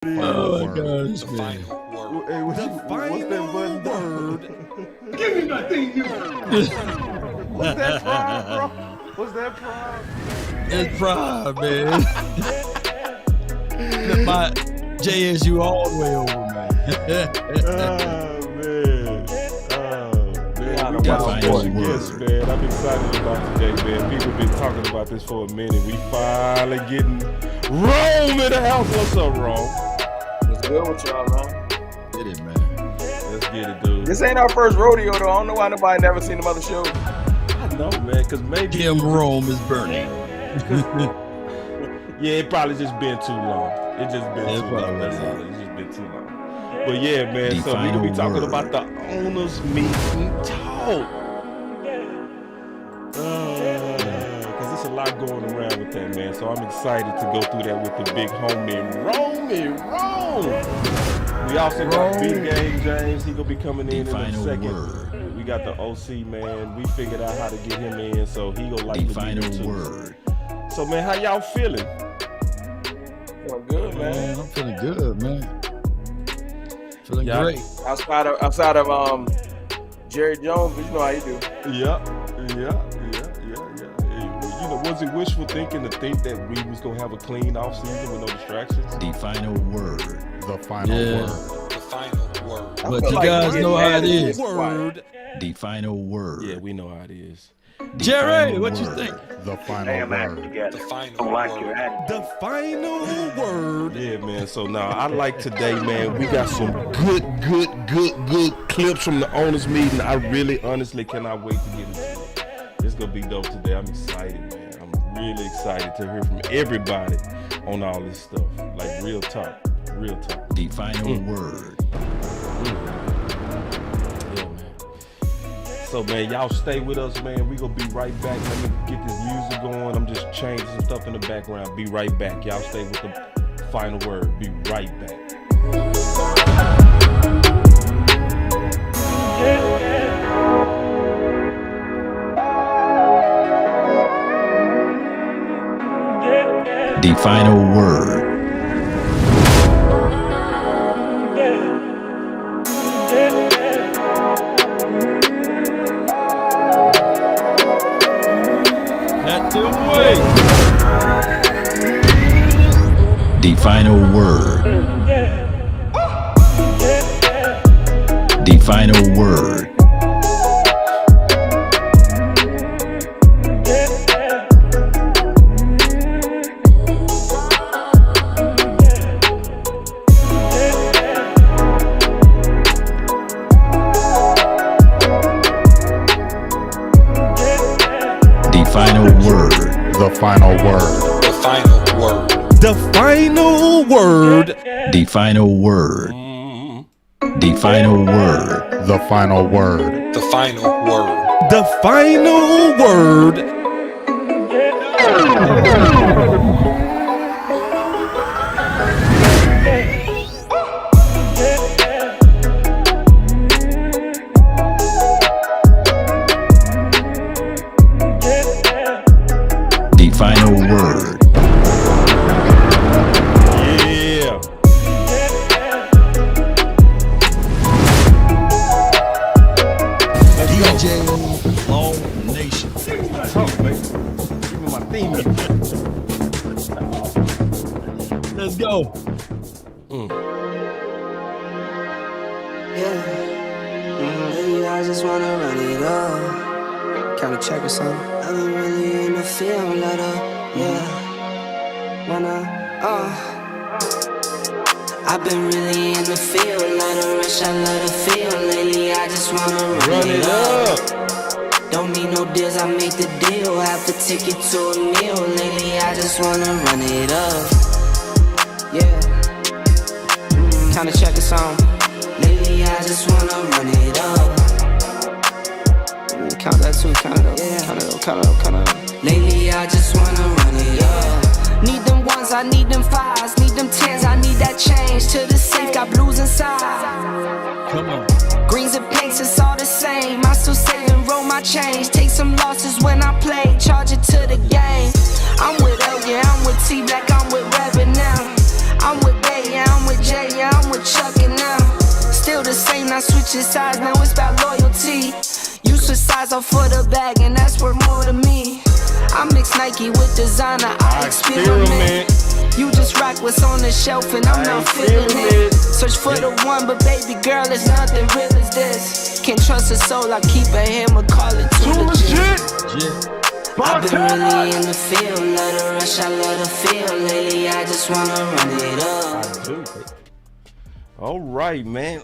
Oh my gosh, The man. final word. Hey, what's that button? Word. Give me my thing, you. What's that pride, bro? What's that pride? It's pride, man. Flip my JSU all the way over, man. Man, we got a special guest, man. I'm excited about today, man. People been talking about this for a minute. We finally getting Rome in the house. What's up, Rome? What's good with y'all, man? Get it, man. Let's get it, dude. This ain't our first rodeo, though. I don't know why nobody never seen them other shows. I know, man, because maybe Kim Rome is burning. yeah, it probably just been too long. It just been too long. That's all. It's just been too long. But yeah, man. The so we gonna be talking word. about the owners meeting talk. Because there's a lot going around with that, man. So I'm excited to go through that with the big homie, Rome. We also got Big Game James. He gonna be coming in a second. Word. We got the OC, man. We figured out how to get him in, so he gonna like The final too. word. So, man, how y'all feeling? Feeling good, man. I'm feeling good, man. Feeling Yeah. great. Outside of Jerry Jones, but you know how you do. Yeah. Hey, you know, was it wishful thinking to think that we was gonna have a clean off season with no distractions? The final word. The final word. The final word. But feel you like guys we're know how it getting is. Word. The final word. Yeah, we know how it is. The Jerry, final what you word. think? The final word. The final word. The final word. Yeah, man. So now I like today, man. We got some good clips from the owners meeting. I really, honestly cannot wait to get into it. It's gonna be dope today. I'm excited, man. I'm really excited to hear from everybody on all this stuff. Like real talk. The final word. Yeah, man. So, man, y'all stay with us, man. We gonna be right back. Let me get this music going. I'm just changing some stuff in the background. Be right back. Y'all stay with the final word. Be right back. The final word. That's the way. The final word. The final word. The final word. The final word. The final word. The final word. The final word. The final word. The final word. The final word. The final word. The final word. Yeah. DJ All Nation. Talk, baby. Give me my theme music. Let's go. Yeah, I just wanna run it up. Can we check or something? I've been really in the field, let up, yeah. I've been really in the field, let her rush, I let her feel. Lately, I just wanna run it up. Don't need no deals, I make the deal. Half a ticket to a meal. Lately, I just wanna run it up. Yeah. Kinda check or something. Lately, I just wanna run it up. Count that too, count it up, count it up. Lately, I just wanna run it up. Need them ones, I need them fives, need them tens, I need that change. To the safe, got blues inside. Come on. Greens and pinks, it's all the same. I still save and roll my change. Take some losses when I play, charge it to the game. I'm with L, yeah, I'm with T Black, I'm with Rabbit now. I'm with Bay, yeah, I'm with switch your size, now it's about loyalty. You switch size off for the bag, and that's worth more to me. I mix Nike with designer, I experiment. You just rock what's on the shelf, and I'm not feeling it. Search for the one, but baby girl, it's nothing real as this. Can't trust a soul, I keep a hammer, call it too legit. I've been really in the field, love the rush, I love the feel. Lately, I just wanna run it up. All right, man.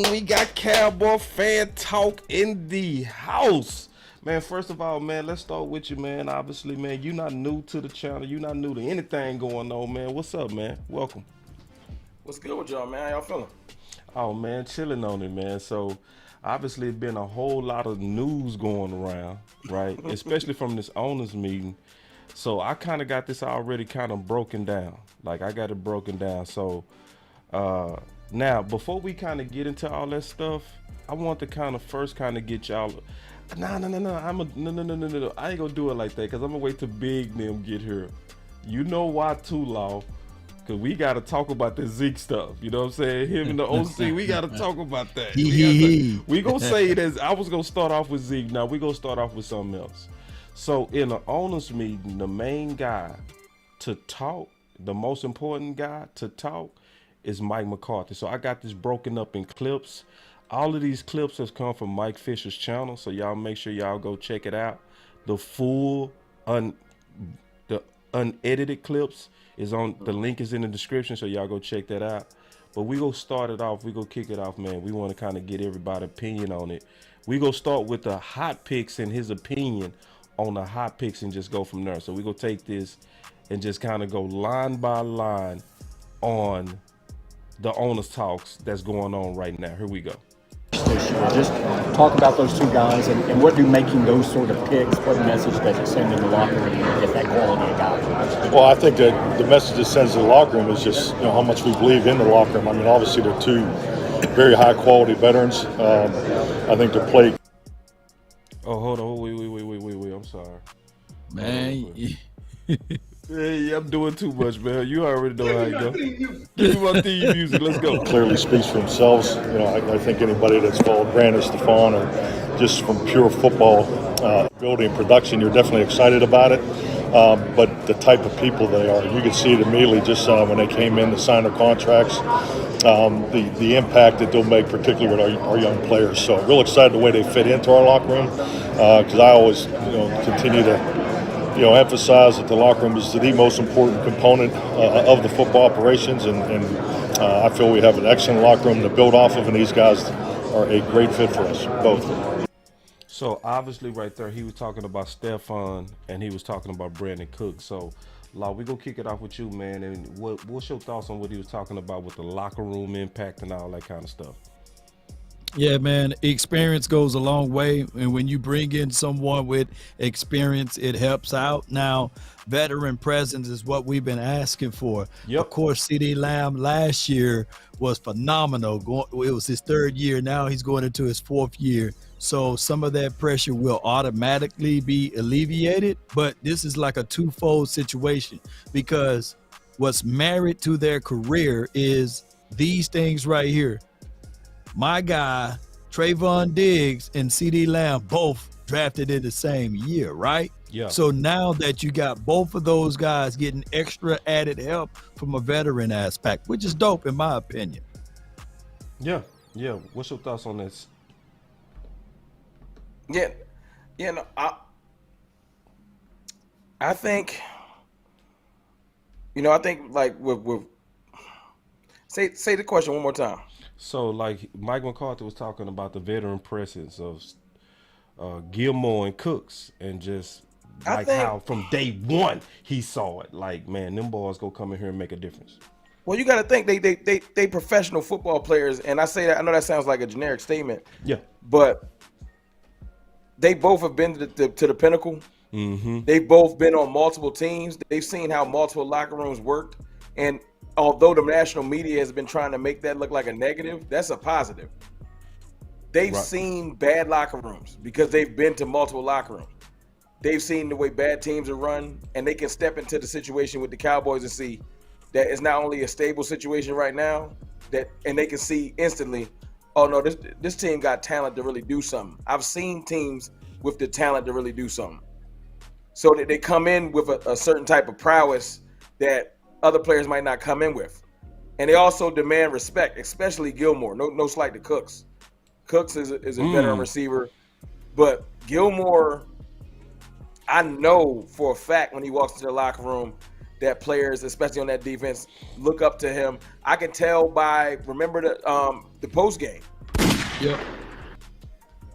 We got Cowboy fan talk in the house. Man, first of all, man, let's start with you, man. Obviously, man, you're not new to the channel. You're not new to anything going on, man. What's up, man? Welcome. What's good with y'all, man? How y'all feeling? Oh, man, chilling on it, man. So, obviously, it's been a whole lot of news going around, right? Especially from this owners meeting. So, I kind of got this already kind of broken down. Like, I got it broken down. So, now, before we kind of get into all that stuff, I want to kind of first kind of get y'all... No. I ain't gonna do it like that, because I'm gonna wait till Big them get here. You know why too, Law? Because we got to talk about the Zeke stuff. You know what I'm saying? Him and the OC, we got to talk about that. We gonna say it as, I was gonna start off with Zeke. Now we gonna start off with something else. So in the owners meeting, the main guy to talk, the most important guy to talk is Mike McCarthy. So I got this broken up in clips. All of these clips have come from Mike Fisher's channel, so y'all make sure y'all go check it out. The full, the unedited clips is on, the link is in the description, so y'all go check that out. But we gonna start it off, we gonna kick it off, man. We wanna kind of get everybody's opinion on it. We gonna start with the hot picks and his opinion on the hot picks and just go from there. So we gonna take this and just kind of go line by line on the owners talks that's going on right now. Here we go. Just talk about those two guys and what do making those sort of picks, what message does it send in the locker room to get that quality of guy? Well, I think that the message it sends to the locker room is just, how much we believe in the locker room. I mean, obviously they're two very high quality veterans. I think they're played. Oh, hold on. Wait. I'm sorry. Man. Hey, I'm doing too much, man. You already know how you go. Give me my theme music. Let's go. Clearly speaks for themselves. I think anybody that's followed Brandon, Stefan, or just from pure football building production, you're definitely excited about it. But the type of people they are, you could see it immediately just when they came in to sign their contracts. The impact that they'll make, particularly with our young players. So real excited the way they fit into our locker room, because I always continue to emphasize that the locker room is the most important component of the football operations, and I feel we have an excellent locker room to build off of, and these guys are a great fit for us, both. So obviously right there, he was talking about Stefan and he was talking about Brandon Cook. So Law, we gonna kick it off with you, man, and what's your thoughts on what he was talking about with the locker room impact and all that kind of stuff? Yeah, man, experience goes a long way. And when you bring in someone with experience, it helps out. Now, veteran presence is what we've been asking for. Yep. Of course, CeeDee Lamb last year was phenomenal. It was his third year. Now he's going into his fourth year. So some of that pressure will automatically be alleviated. But this is like a twofold situation, because what's married to their career is these things right here. My guy, Trayvon Diggs and CeeDee Lamb, both drafted in the same year, right? Yeah. So now that you got both of those guys getting extra added help from a veteran aspect, which is dope in my opinion. Yeah. What's your thoughts on this? No, I think, like with say the question one more time. So like Mike McCarthy was talking about the veteran presence of Gilmore and Cooks, and just like how from day one he saw it. Like, man, them boys go come in here and make a difference. Well, you got to think they professional football players, and I say that, I know that sounds like a generic statement. Yeah. But they both have been to the pinnacle. Mm-hmm. They've both been on multiple teams. They've seen how multiple locker rooms worked, and although the national media has been trying to make that look like a negative, that's a positive. They've seen bad locker rooms because they've been to multiple locker rooms. They've seen the way bad teams are run, and they can step into the situation with the Cowboys and see that it's not only a stable situation right now, and they can see instantly oh no, this team got talent to really do something. I've seen teams with the talent to really do something. So that they come in with a certain type of prowess that other players might not come in with. And they also demand respect, especially Gilmore. No slight to Cooks. Cooks is a veteran receiver. But Gilmore, I know for a fact when he walks into the locker room that players, especially on that defense, look up to him. I can tell by, remember the post game. Yep.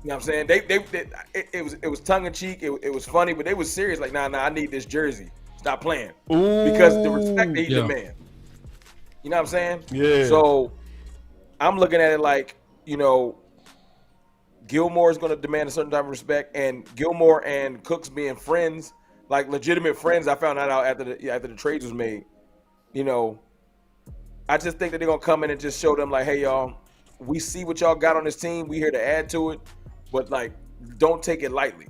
You know what I'm saying? It was tongue in cheek. It was funny, but they was serious. Like, nah, I need this jersey. Stop playing. Because the respect that he demand. You know what I'm saying? Yeah. So I'm looking at it like, Gilmore is going to demand a certain type of respect, and Gilmore and Cooks being friends, like legitimate friends. I found that out after the trades was made. I just think that they're going to come in and just show them like, hey, y'all, we see what y'all got on this team. We here to add to it, but like, don't take it lightly.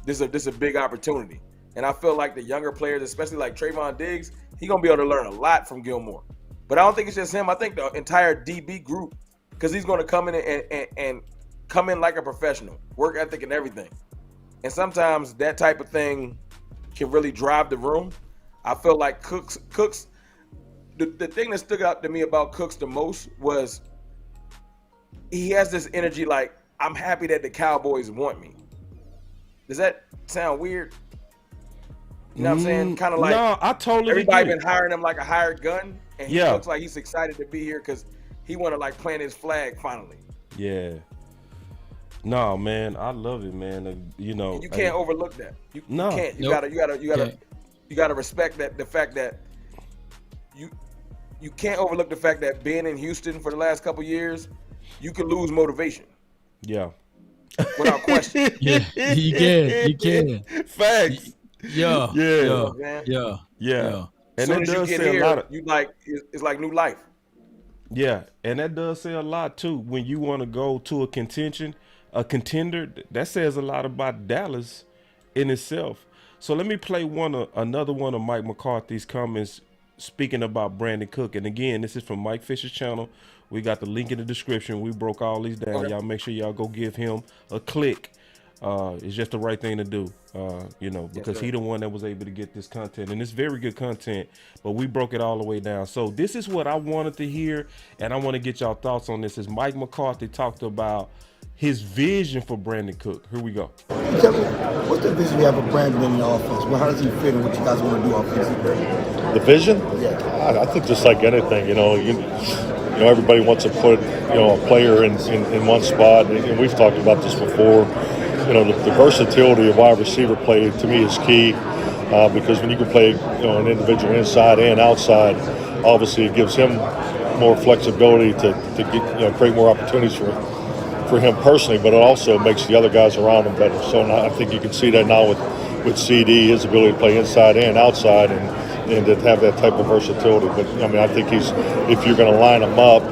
This is a big opportunity. And I feel like the younger players, especially like Trayvon Diggs, he's going to be able to learn a lot from Gilmore. But I don't think it's just him. I think the entire DB group, because he's going to come in and come in like a professional, work ethic and everything. And sometimes that type of thing can really drive the room. I feel like Cooks, the thing that stuck out to me about Cooks the most was he has this energy like, I'm happy that the Cowboys want me. Does that sound weird? You know what I'm saying? Kind of like, no, I totally everybody get it. been hiring him like a hired gun, and he looks like he's excited to be here because he want to like plant his flag finally. Yeah. No, man, I love it, man. And you can't overlook that. You can't. You gotta respect that, the fact that you can't overlook the fact that being in Houston for the last couple years, you could lose motivation. Yeah. Without question. Yeah, you can. Facts. Yeah. And That does say a lot of, it's like new life. Yeah, and that does say a lot too. When you want to go to a contender, that says a lot about Dallas in itself. So let me play another one of Mike McCarthy's comments speaking about Brandon Cook. And again, this is from Mike Fisher's channel. We got the link in the description. We broke all these down. Okay. Y'all make sure y'all go give him a click. It's just the right thing to do, because he the one that was able to get this content, and it's very good content, but we broke it all the way down. So this is what I wanted to hear, and I want to get y'all thoughts on this. Is Mike McCarthy talked about his vision for Brandon Cook. Here we go. Tell me, what's the vision you have for Brandon in the offense? Well, how does he fit in what you guys want to do offensively? The vision? Yeah. I think just like anything, everybody wants to put, a player in one spot, and we've talked about this before. The versatility of wide receiver play to me is key because when you can play, an individual inside and outside, obviously it gives him more flexibility to get, create more opportunities for him personally, but it also makes the other guys around him better. So I think you can see that now with CD, his ability to play inside and outside, and to have that type of versatility. But I think if you're going to line him up,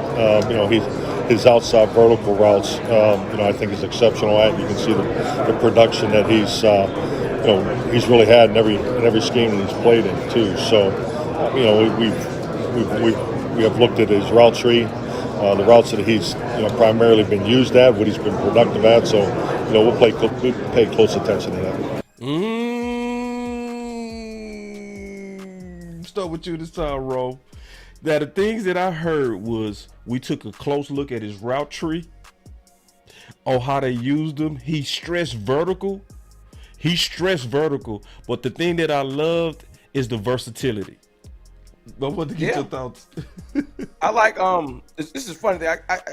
his outside vertical routes, I think is exceptional at. You can see the production that he's really had in every scheme that he's played in too. So, we have looked at his route tree, the routes that he's primarily been used at, what he's been productive at. So, we'll pay close attention to that. Start with you this time, Ro. Now, the things that I heard was we took a close look at his route tree, on how they used him. He stressed vertical. But the thing that I loved is the versatility. I want to get your thoughts. I like this is funny.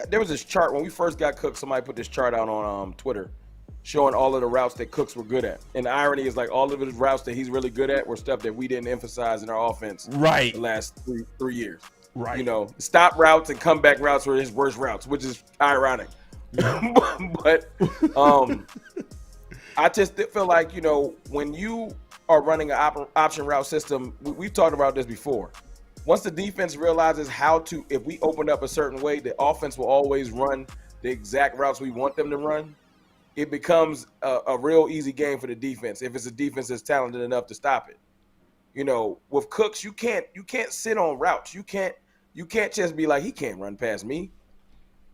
There was this chart when we first got Cook. Somebody put this chart out on Twitter, showing all of the routes that Cooks were good at. And the irony is, like, all of his routes that he's really good at were stuff that we didn't emphasize in our offense. Right. The last three years. Right. Stop routes and comeback routes were his worst routes, which is ironic. But I just feel like, when you are running an option route system, we've talked about this before. Once the defense realizes if we open up a certain way, the offense will always run the exact routes we want them to run. It becomes a real easy game for the defense if it's a defense that's talented enough to stop it. With Cooks, you can't sit on routes. You can't just be like, he can't run past me.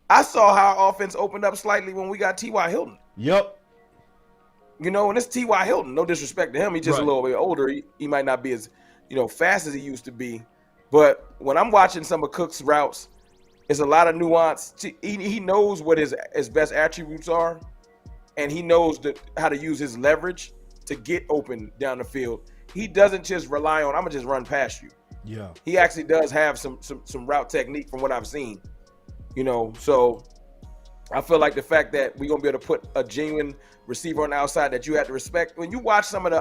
I saw how our offense opened up slightly when we got T.Y. Hilton. Yep. You know, and it's T.Y. Hilton. No disrespect to him. He's just a little bit older. He might not be as, fast as he used to be. But when I'm watching some of Cook's routes, it's a lot of nuance. He knows what his best attributes are, and he knows how to use his leverage to get open down the field. He doesn't just rely on, I'm going to just run past you. Yeah. He actually does have some route technique from what I've seen. So I feel like the fact that we're going to be able to put a genuine receiver on the outside that you have to respect. When you watch some of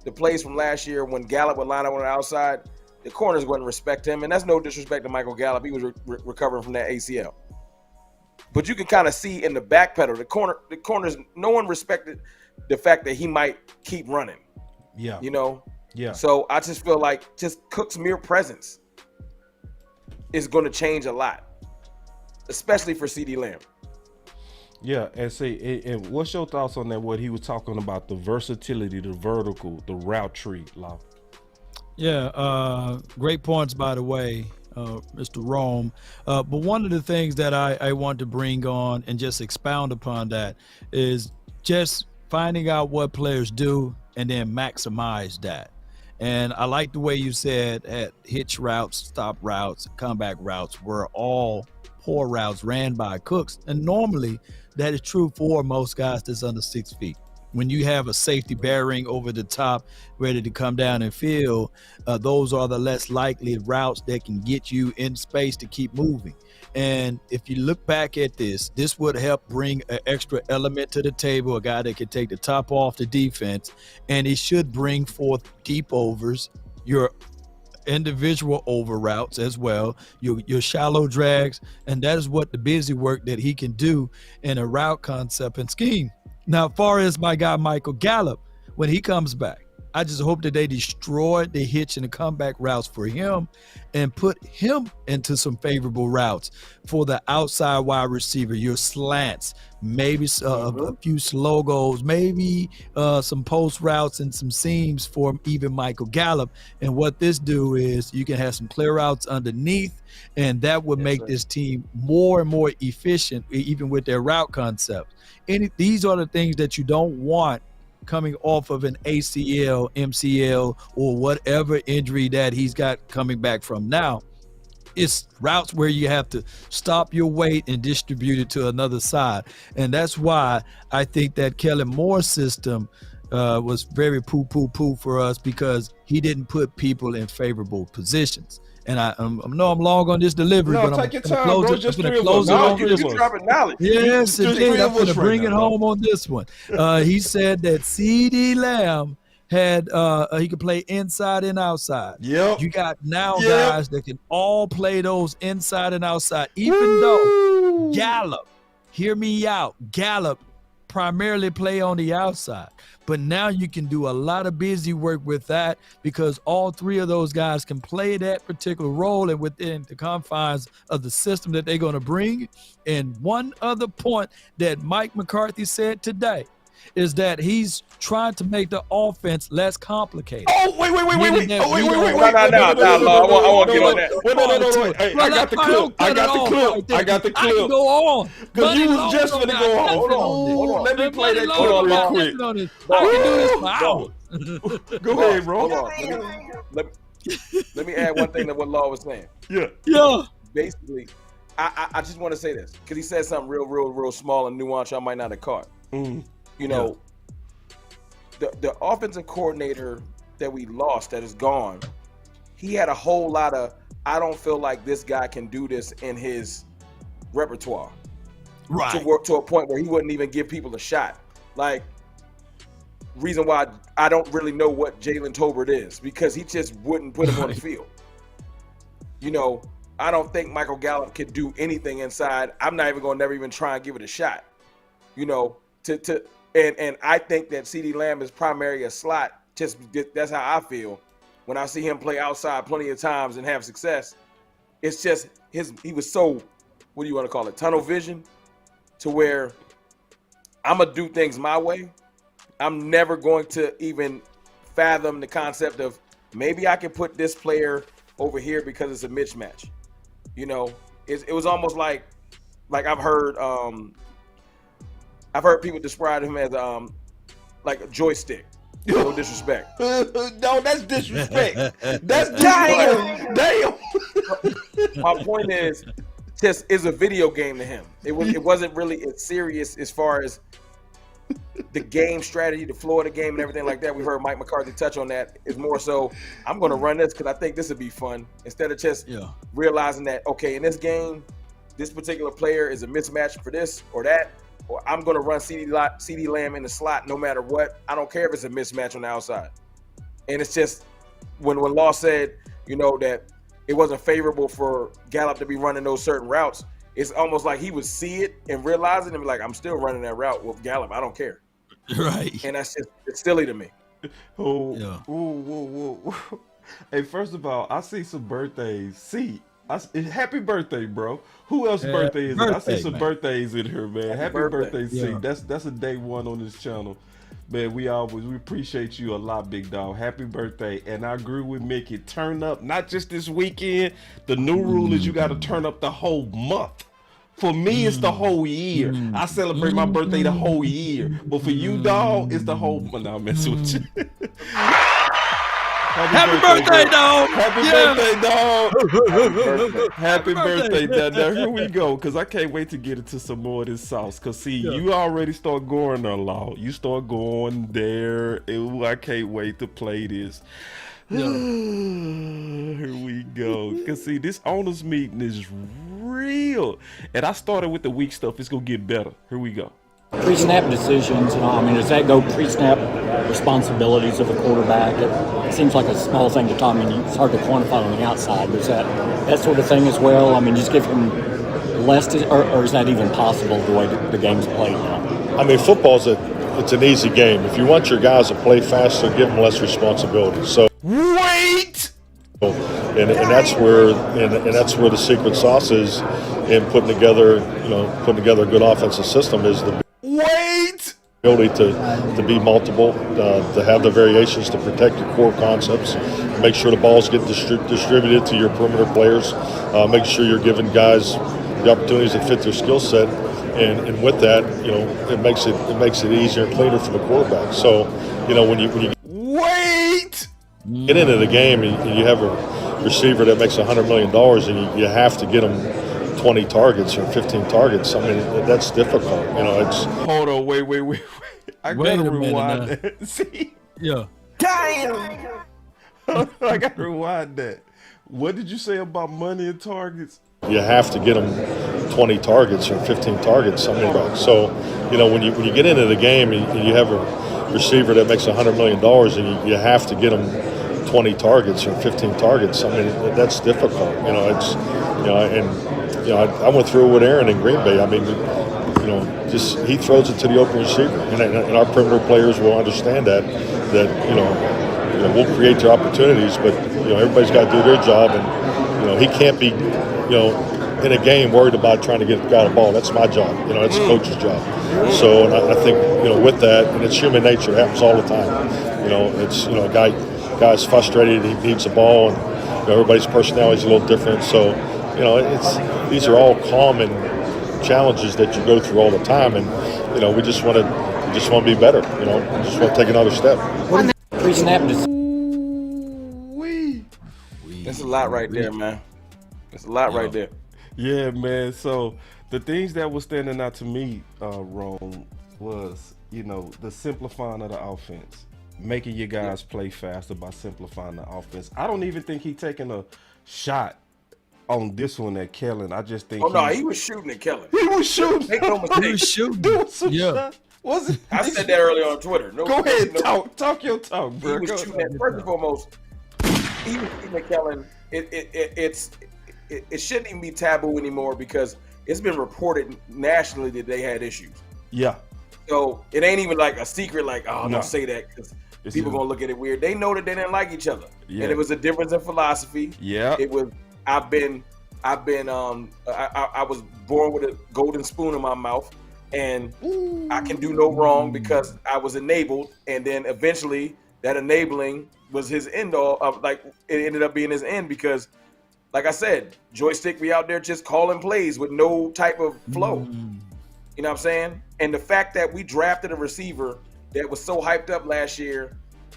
the plays from last year when Gallup would line up on the outside, the corners wouldn't respect him. And that's no disrespect to Michael Gallup. He was recovering from that ACL. But you can kind of see in the back pedal, the corners, no one respected the fact that he might keep running. Yeah. Yeah. So I just feel like just Cook's mere presence is going to change a lot, especially for CeeDee Lamb. Yeah, and what's your thoughts on that? What he was talking about, the versatility, the vertical, the route tree, Law. Yeah, great points, by the way, Mr. Rome. But one of the things that I want to bring on and just expound upon that is just finding out what players do and then maximize that. And I like the way you said at hitch routes, stop routes, comeback routes were all poor routes ran by Cooks. And normally that is true for most guys that's under 6 feet. When you have a safety bearing over the top, ready to come down and field, those are the less likely routes that can get you in space to keep moving. And if you look back at this would help bring an extra element to the table, a guy that can take the top off the defense, and it should bring forth deep overs, your individual over routes as well, your shallow drags, and that is what the busy work that he can do in a route concept and scheme. Now, as far as my guy Michael Gallup, when he comes back, I just hope that they destroy the hitch and the comeback routes for him and put him into some favorable routes for the outside wide receiver, your slants, maybe a few slow goals, maybe some post routes and some seams for even Michael Gallup. And what this do is you can have some clear routes underneath, and that would make this team more and more efficient, even with their route concept. These are the things that you don't want coming off of an ACL, MCL, or whatever injury that he's got coming back from now. It's routes where you have to stop your weight and distribute it to another side. And that's why I think that Kellen Moore's system was very poo for us, because he didn't put people in favorable positions. And I know I'm long on this delivery, but I'm going to close it on this one. Dropping knowledge. Yes, indeed. I'm going to bring it home on this one. He said that CeeDee Lamb had he could play inside and outside. Yep. You got now guys that can all play those inside and outside, even though Gallup, hear me out, Gallup primarily play on the outside. But now you can do a lot of busy work with that, because all three of those guys can play that particular role and within the confines of the system that they're going to bring. And one other point that Mike McCarthy said today is that he's trying to make the offense less complicated. Oh, wait. No, I want to get on that. Wait. Hey, I got the clip. I can go on. Because you was just going to go on. Hold on. Let me play that clip real quick. I can do this for hours. Go ahead, bro. Hold on. Let me add one thing to what Law was saying. Yeah. Basically, I just want to say this, because he said something real small and nuanced I might not have caught. You know, the offensive coordinator that we lost, that is gone, he had a whole lot of, I don't feel like this guy can do this in his repertoire. Right. To work to a point where he wouldn't even give people a shot. Like, reason why I don't really know what Jalen Tolbert is, because he just wouldn't put him on the field. You know, I don't think Michael Gallup could do anything inside. I'm not even going to never even try and give it a shot. You know, and I think that CeeDee Lamb is primarily a slot. Just that's how I feel when I see him play outside plenty of times and have success. It's just he was so, what do you want to call it, tunnel vision, to where I'm gonna do things my way. I'm never going to even fathom the concept of maybe I can put this player over here because it's a mismatch. You know, it was almost like like I've heard people describe him as like a joystick. No disrespect. No, that's disrespect. That's damn. My point is, just is a video game to him. It wasn't really as serious as far as the game strategy, the flow of the game, and everything like that. We heard Mike McCarthy touch on that. It's more so, I'm going to run this because I think this would be fun, instead of just realizing that, okay, in this game, this particular player is a mismatch for this or that, or I'm going to run CD Lamb in the slot no matter what. I don't care if it's a mismatch on the outside. And it's just, when Law said, that it wasn't favorable for Gallup to be running those certain routes, it's almost like he would see it and realize it and be like, I'm still running that route with Gallup. I don't care. Right. And that's just, it's silly to me. Hey, first of all, I see some birthdays. Happy birthday, bro. Who else's birthday is it? I see some birthdays in here, man. Happy birthday, C. That's a day one on this channel. Man, we appreciate you a lot, big dog. Happy birthday. And I agree with Mickey. Turn up, not just this weekend. The new rule is you got to turn up the whole month. For me, it's the whole year. I celebrate my birthday the whole year. But for you, dog, it's the whole month. Now I'm messing with you. Happy birthday, dog. Happy birthday, dog. Happy birthday, dog. Now, here we go, because I can't wait to get into some more of this sauce. Because, see, you already start going there, Law. You start going there. I can't wait to play this. Here we go. Because, see, this owners meeting is real. And I started with the weak stuff. It's going to get better. Here we go. Pre-snap decisions, does that go pre-snap responsibilities of a quarterback? It seems like a small thing to talk. It's hard to quantify on the outside. Is that sort of thing as well? Just give him less, or is that even possible the way the game's played now? Football's it's an easy game. If you want your guys to play faster, give them less responsibility. So wait. And that's where the secret sauce is in putting together a good offensive system is the ability to be multiple, to have the variations to protect your core concepts, make sure the balls get distributed to your perimeter players, make sure you're giving guys the opportunities that fit their skill set, and with that, it makes it easier and cleaner for the quarterback. So, when you get into the game and you have a receiver that makes $100 million and you have to get him 20 targets or 15 targets, that's difficult. It's hold on, wait. I gotta rewind that. See? Yeah. Damn. I gotta rewind that. What did you say about money and targets? You have to get them 20 targets or 15 targets. So, when you get into the game and you have a receiver that makes $100 million and you have to get him 20 targets or 15 targets, that's difficult. I went through it with Aaron in Green Bay. Just he throws it to the open receiver, and our perimeter players will understand that we'll create the opportunities, but everybody's got to do their job, and he can't be in a game worried about trying to get a guy the ball. That's my job. That's the coach's job. So, and I think with that, and it's human nature. It happens all the time. It's a guy's frustrated. He needs the ball, and everybody's personality is a little different. So, these are all common challenges that you go through all the time, and we just want to be better. We just want to take another step. That's a lot right there, man. That's a lot right there. Yeah, man. So the things that were standing out to me, Rome, was the simplifying of the offense, making your guys play faster by simplifying the offense. I don't even think he taking a shot on this one at Kellen. I just think he was shooting at Kellen. He was shooting. Make no mistake. He was shooting. Doing some shot. Was it? I said that earlier on Twitter. Go ahead, talk your talk, bro. He was shooting at, first and foremost, he was shooting at Kellen. It shouldn't even be taboo anymore because it's been reported nationally that they had issues. Yeah. So it ain't even like a secret, like, don't say that because people are gonna look at it weird. They know that they didn't like each other. Yeah. And it was a difference in philosophy. Yeah. It was I was born with a golden spoon in my mouth, and I can do no wrong because I was enabled, and then eventually that enabling was his end all. Like it ended up being his end because like I said, Joystick be out there just calling plays with no type of flow. You know what I'm saying? And the fact that we drafted a receiver that was so hyped up last year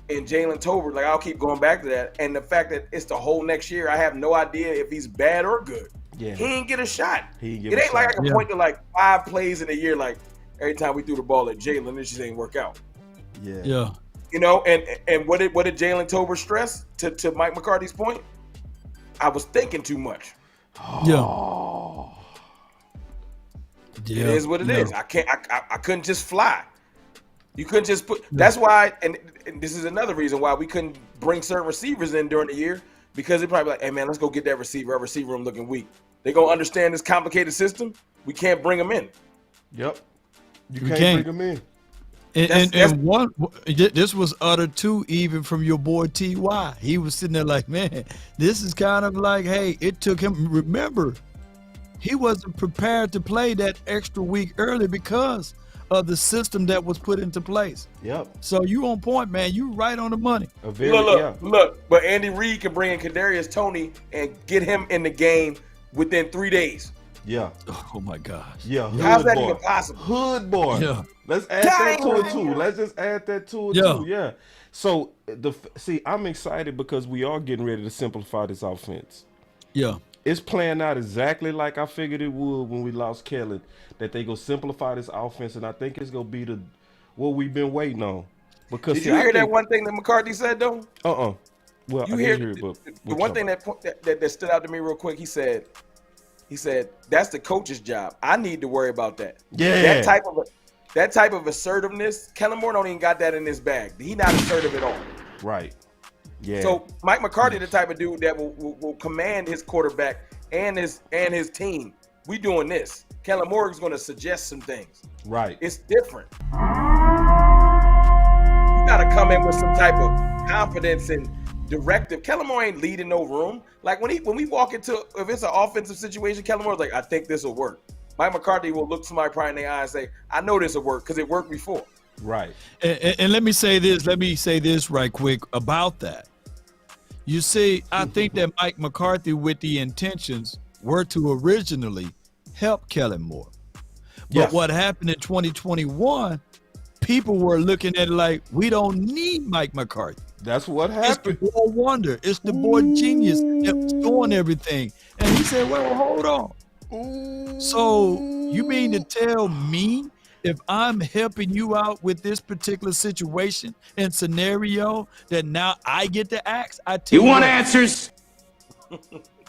in Jalen Tolbert, like I'll keep going back to that. And the fact that it's the whole next year, I have no idea if he's bad or good. Yeah. He ain't get a shot. It ain't like I can point to like 5 plays in a year, like every time we threw the ball at Jalen, it just ain't work out. Yeah. You know, and what did Jalen Tolbert stress to Mike McCarthy's point? I was thinking too much. It is what it is. I couldn't just fly. You couldn't just put. That's why, and this is another reason why we couldn't bring certain receivers in during the year, because they're probably like, hey man, let's go get that receiver. Our receiver room looking weak. They gonna understand this complicated system. We can't bring them in. Yep. You can't bring them in. This was uttered too, even from your boy T.Y. He was sitting there like, man, this is kind of like, hey, it took him. Remember, he wasn't prepared to play that extra week early because of the system that was put into place. Yep. So you on point, man. You right on the money. Look. But Andy Reid can bring in Kadarius Toney and get him in the game within 3 days. Yeah. Oh my gosh. Yeah. How's that even possible? Hood boy. Yeah. Let's add that to it too. Let's just add that to it too. Yeah. So I'm excited because we are getting ready to simplify this offense. Yeah. It's playing out exactly like I figured it would when we lost Kellen, that they go simplify this offense, and I think it's gonna be what we've been waiting on. Because did you hear that one thing that McCarthy said though? Well, you I hear didn't hear it, but the one thing that stood out to me real quick. He said that's the coach's job. I need to worry about that. Yeah. That type of assertiveness, Kellen Moore don't even got that in his bag. He not assertive at all. Right. Yeah. So Mike McCarthy, the type of dude that will command his quarterback and his team. We doing this. Kellen Moore is going to suggest some things. Right. It's different. You got to come in with some type of confidence and directive. Kellen Moore ain't leading no room. Like when we walk into, if it's an offensive situation, Kellen Moore's like, I think this will work. Mike McCarthy will look somebody probably in the eye and say, I know this will work because it worked before. Right. And let me say this right quick about that. You see, I think that Mike McCarthy, with the intentions, were to originally help Kellen Moore. But what happened in 2021, people were looking at it like, we don't need Mike McCarthy. That's what happened. It's the boy wonder. It's the boy genius that's doing everything. And he said, well, hold on. So you mean to tell me if I'm helping you out with this particular situation and scenario that now I get to ask? I tell you want answers?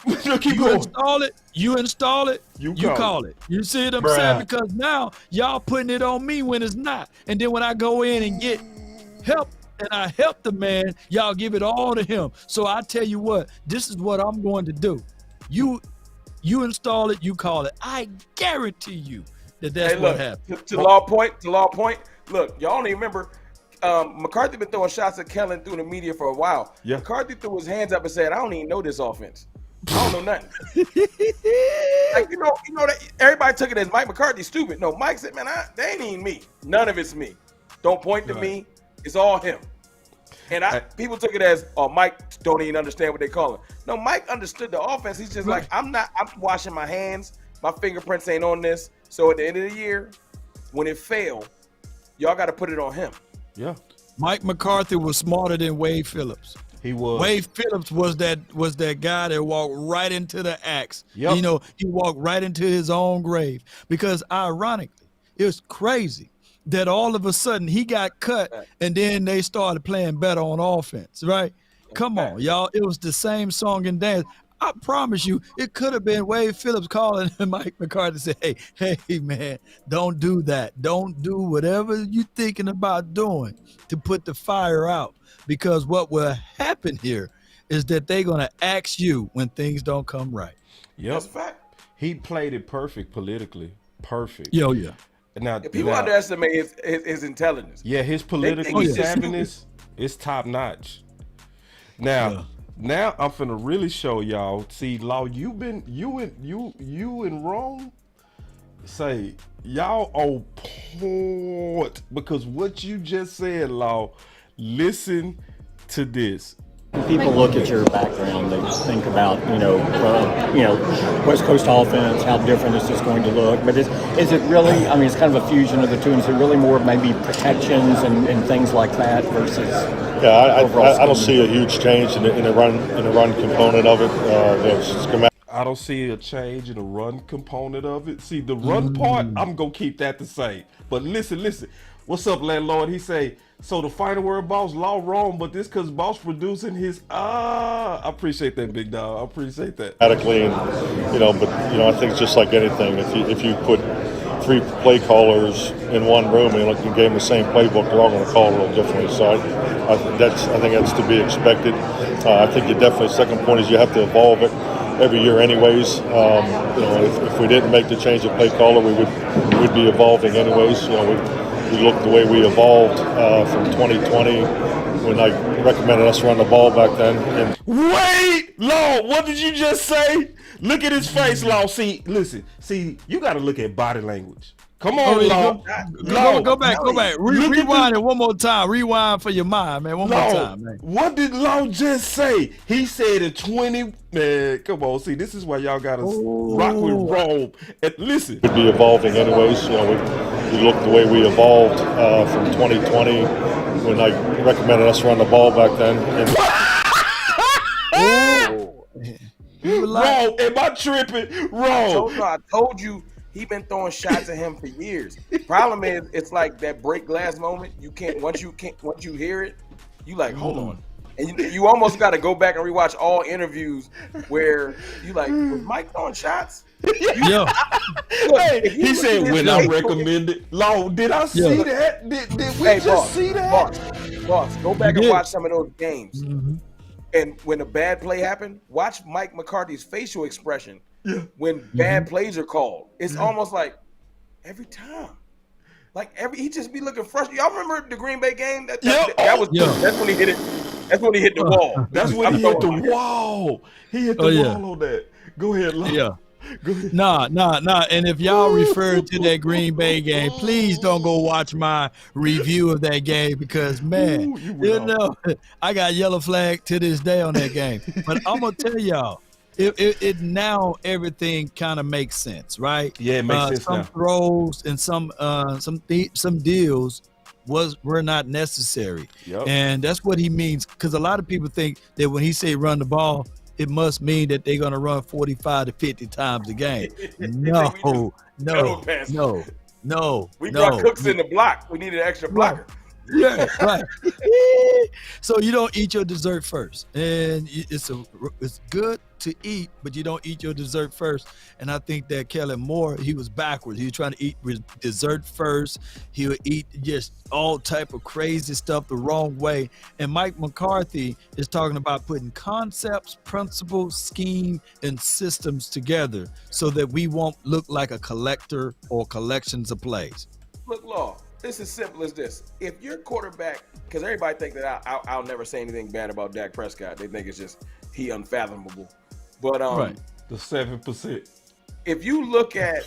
You install it, you call it. You see what I'm saying? Because now y'all putting it on me when it's not. And then when I go in and get help and I help the man, y'all give it all to him. So I tell you what, this is what I'm going to do. You install it, you call it. I guarantee you that's what happened. To law point, look, y'all don't even remember McCarthy been throwing shots at Kellen through the media for a while. Yeah. McCarthy threw his hands up and said, I don't even know this offense. I don't know nothing. Like, you know that everybody took it as Mike McCarthy stupid. No, Mike said, man, they ain't even me. None of it's me. Don't point to me. It's all him. And people took it as, Mike don't even understand what they call him. No, Mike understood the offense. He's just like, I'm washing my hands. My fingerprints ain't on this. So at the end of the year, when it failed, y'all got to put it on him. Yeah. Mike McCarthy was smarter than Wade Phillips. He was. Wade Phillips was that guy that walked right into the axe. Yep. You know, he walked right into his own grave. Because ironically, it was crazy that all of a sudden he got cut and then they started playing better on offense, right? Come on, y'all. It was the same song and dance. I promise you, it could have been Wade Phillips calling Mike McCarthy and say, hey, man, don't do that. Don't do whatever you're thinking about doing to put the fire out. Because what will happen here is that they're going to ask you when things don't come right. Yep. That's a fact. He played it perfect politically. Perfect. Yeah. Now, people underestimate his intelligence. Yeah, his political savviness is top notch. Now I'm finna really show y'all. See, Law, you in Rome. Say y'all on point because what you just said, Law. Listen to this. People look at your background, they think about, West Coast offense, how different is this going to look? But is it really, I mean, it's kind of a fusion of the two, and is it really more maybe protections and things like that versus I don't see a huge change in the run component of it. I don't see a change in the run component of it. See, the run part, I'm going to keep that the same. But listen. What's up, landlord? He say, so the final word, boss, law wrong, but this because boss producing his, I appreciate that, big dog. I appreciate that. Automatically, and I think it's just like anything. If you put 3 play callers in one room and you gave them the same playbook, they're all going to call a little differently. So I think that's to be expected. I think you definitely, second point is you have to evolve it every year anyways. If we didn't make the change of play caller, we'd be evolving anyways. We look the way we evolved from 2020 when I recommended us run the ball back then. And Wait, Law, what did you just say? Look at his face, Law. See, you got to look at body language. Come on, Law. Go back. Rewind it one more time. Rewind for your mind, man. One more time, man. What did Law just say? He said in 20. Man, come on. See, this is why y'all got to rock with Rome. And listen. We'd be evolving anyways. We look the way we evolved from 2020 when I recommended us run the ball back then. Wrong. Am I tripping? Wrong. I told you. He been throwing shots at him for years. Problem is, it's like that break glass moment. You can't once you hear it, you like, hold on, and you almost got to go back and rewatch all interviews where you like, was Mike throwing shots? Yo, hey, he said when I recommended. Law, did I see that? Did we just see that? Boss, go back and watch some of those games. Mm-hmm. And when a bad play happened, watch Mike McCarthy's facial expression. Yeah. When bad plays are called, it's almost like every time, he just be looking frustrated. Y'all remember the Green Bay game? That's when he hit it. That's when he hit the wall. That's when he hit the wall. He hit the wall on that. Go ahead, Law. Yeah. Nah. And if y'all refer to that Green Bay game, please don't go watch my review of that game because, man, I got yellow flag to this day on that game. But I'm gonna tell y'all. It now everything kind of makes sense, right? Yeah, it makes sense. Some throws and some deals were not necessary, and that's what he means. Because a lot of people think that when he say run the ball, it must mean that they're gonna run 45 to 50 times a game. No. We brought Cooks in the block. We needed an extra blocker. Yeah, right. So you don't eat your dessert first, and it's good to eat, but you don't eat your dessert first. And I think that Kellen Moore, he was backwards. He was trying to eat dessert first. He would eat just all type of crazy stuff the wrong way. And Mike McCarthy is talking about putting concepts, principles, scheme, and systems together so that we won't look like a collector or collections of plays. Look, Law. It's as simple as this. If your quarterback, because everybody think that I'll never say anything bad about Dak Prescott. They think it's just he unfathomable. But the 7%. If you look at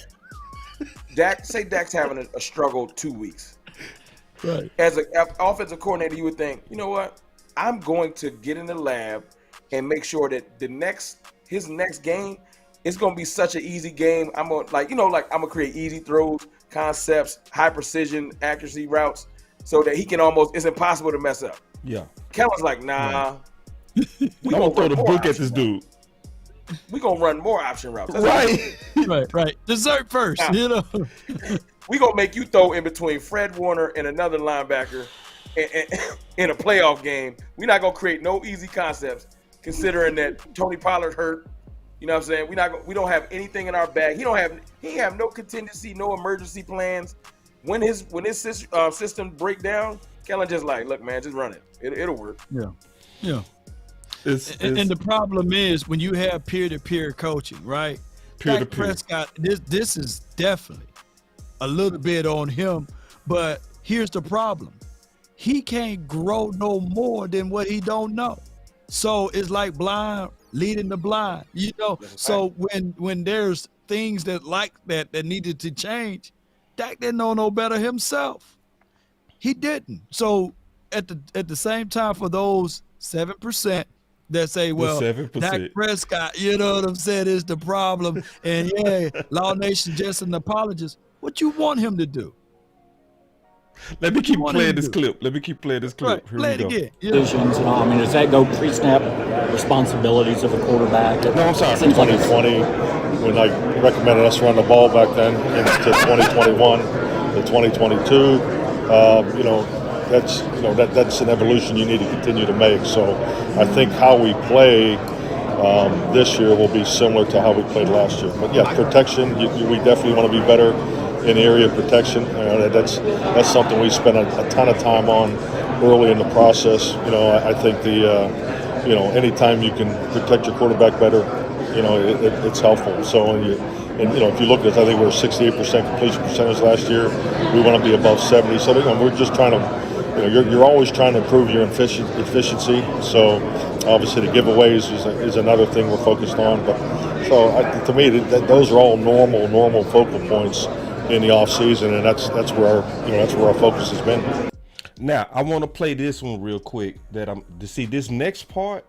Dak, say Dak's having a struggle 2 weeks. Right. As an offensive coordinator, you would think, you know what? I'm going to get in the lab and make sure that his next game, it's gonna be such an easy game. I'm gonna create easy throws, concepts, high precision, accuracy routes, so that he can it's impossible to mess up. Yeah. Kellen's like, nah. I'm gonna throw the book at this dude. We gonna run more option routes. Right. Dessert first, now, We gonna make you throw in between Fred Warner and another linebacker in a playoff game. We're not gonna create no easy concepts, considering that Tony Pollard hurt. You know what I'm saying? We don't have anything in our bag. He have no contingency, no emergency plans. When his system break down, Kellen just like, look, man, just run it. It'll work. Yeah. And the problem is when you have peer-to-peer coaching, right? Dak Prescott, this is definitely a little bit on him, but here's the problem. He can't grow no more than what he don't know. So it's like blind leading the blind, So when there's things that needed to change, Dak didn't know no better himself. He didn't. So at the same time, for those 7% that say, well, 7%. Dak Prescott, you know what I'm saying, is the problem. And yeah, Law Nation just an apologist. What you want him to do? Let me keep playing this him to do? clip. Let me keep playing this clip. Right, Here play we it go. again. Yeah. Decisions and all. I mean, does that go pre-snap responsibilities of a quarterback? No, I'm sorry. It seems like it's 2020, when I recommended us run the ball back then, into 2021 to 2022. You know, that's an evolution you need to continue to make. So I think how we play this year will be similar to how we played last year. But yeah, protection, we definitely want to be better in the area of protection. That's something we spent a ton of time on early in the process. You know, I think anytime you can protect your quarterback better, you know, it's helpful. So, and you know, if you look at, I think we were 68% completion percentage last year. We want to be above 70. So, you know, we're just trying to, you know, you're always trying to improve your efficiency. So, obviously, the giveaways is another thing we're focused on. But so, to me, those are all normal focal points in the off season, and that's where our focus has been. Now I want to play this one real quick. To see this next part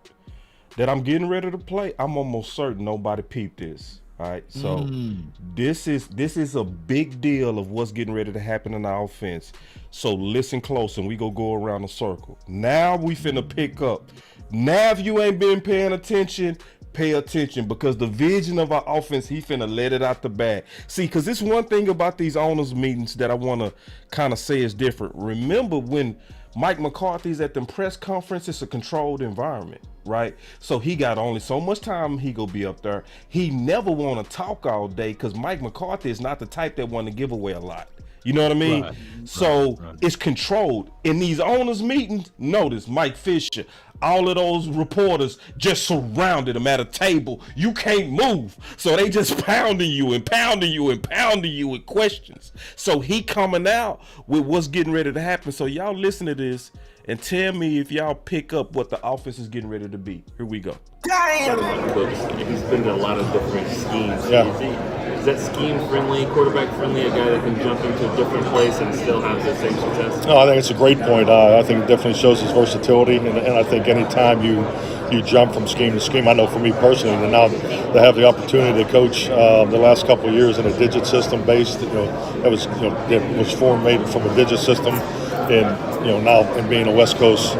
that I'm getting ready to play. I'm almost certain nobody peeped this. All right, so this is a big deal of what's getting ready to happen in our offense. So listen close, and we go around the circle. Now we finna pick up. Now if you ain't been paying attention, pay attention, because the vision of our offense, he finna let it out the bag. See, because this one thing about these owners meetings that I want to kind of say is different. Remember when Mike McCarthy's at the press conference, it's a controlled environment, right? So he got only so much time he go be up there. He never want to talk all day because Mike McCarthy is not the type that want to give away a lot. You know what I mean? Right. It's controlled. In these owners meetings, notice Mike Fisher, all of those reporters just surrounded him at a table. You can't move. So they just pounding you with questions. So he coming out with what's getting ready to happen. So y'all listen to this and tell me if y'all pick up what the offense is getting ready to be. Here we go. He's been in a lot of different schemes. Yeah. Is that scheme friendly, quarterback friendly, a guy that can jump into a different place and still have the same success? No, I think it's a great point. I think it definitely shows his versatility, and I think anytime you jump from scheme to scheme, I know for me personally, and now to have the opportunity to coach the last couple of years in a digit system based, it was made from a digit system, and now and being a West Coast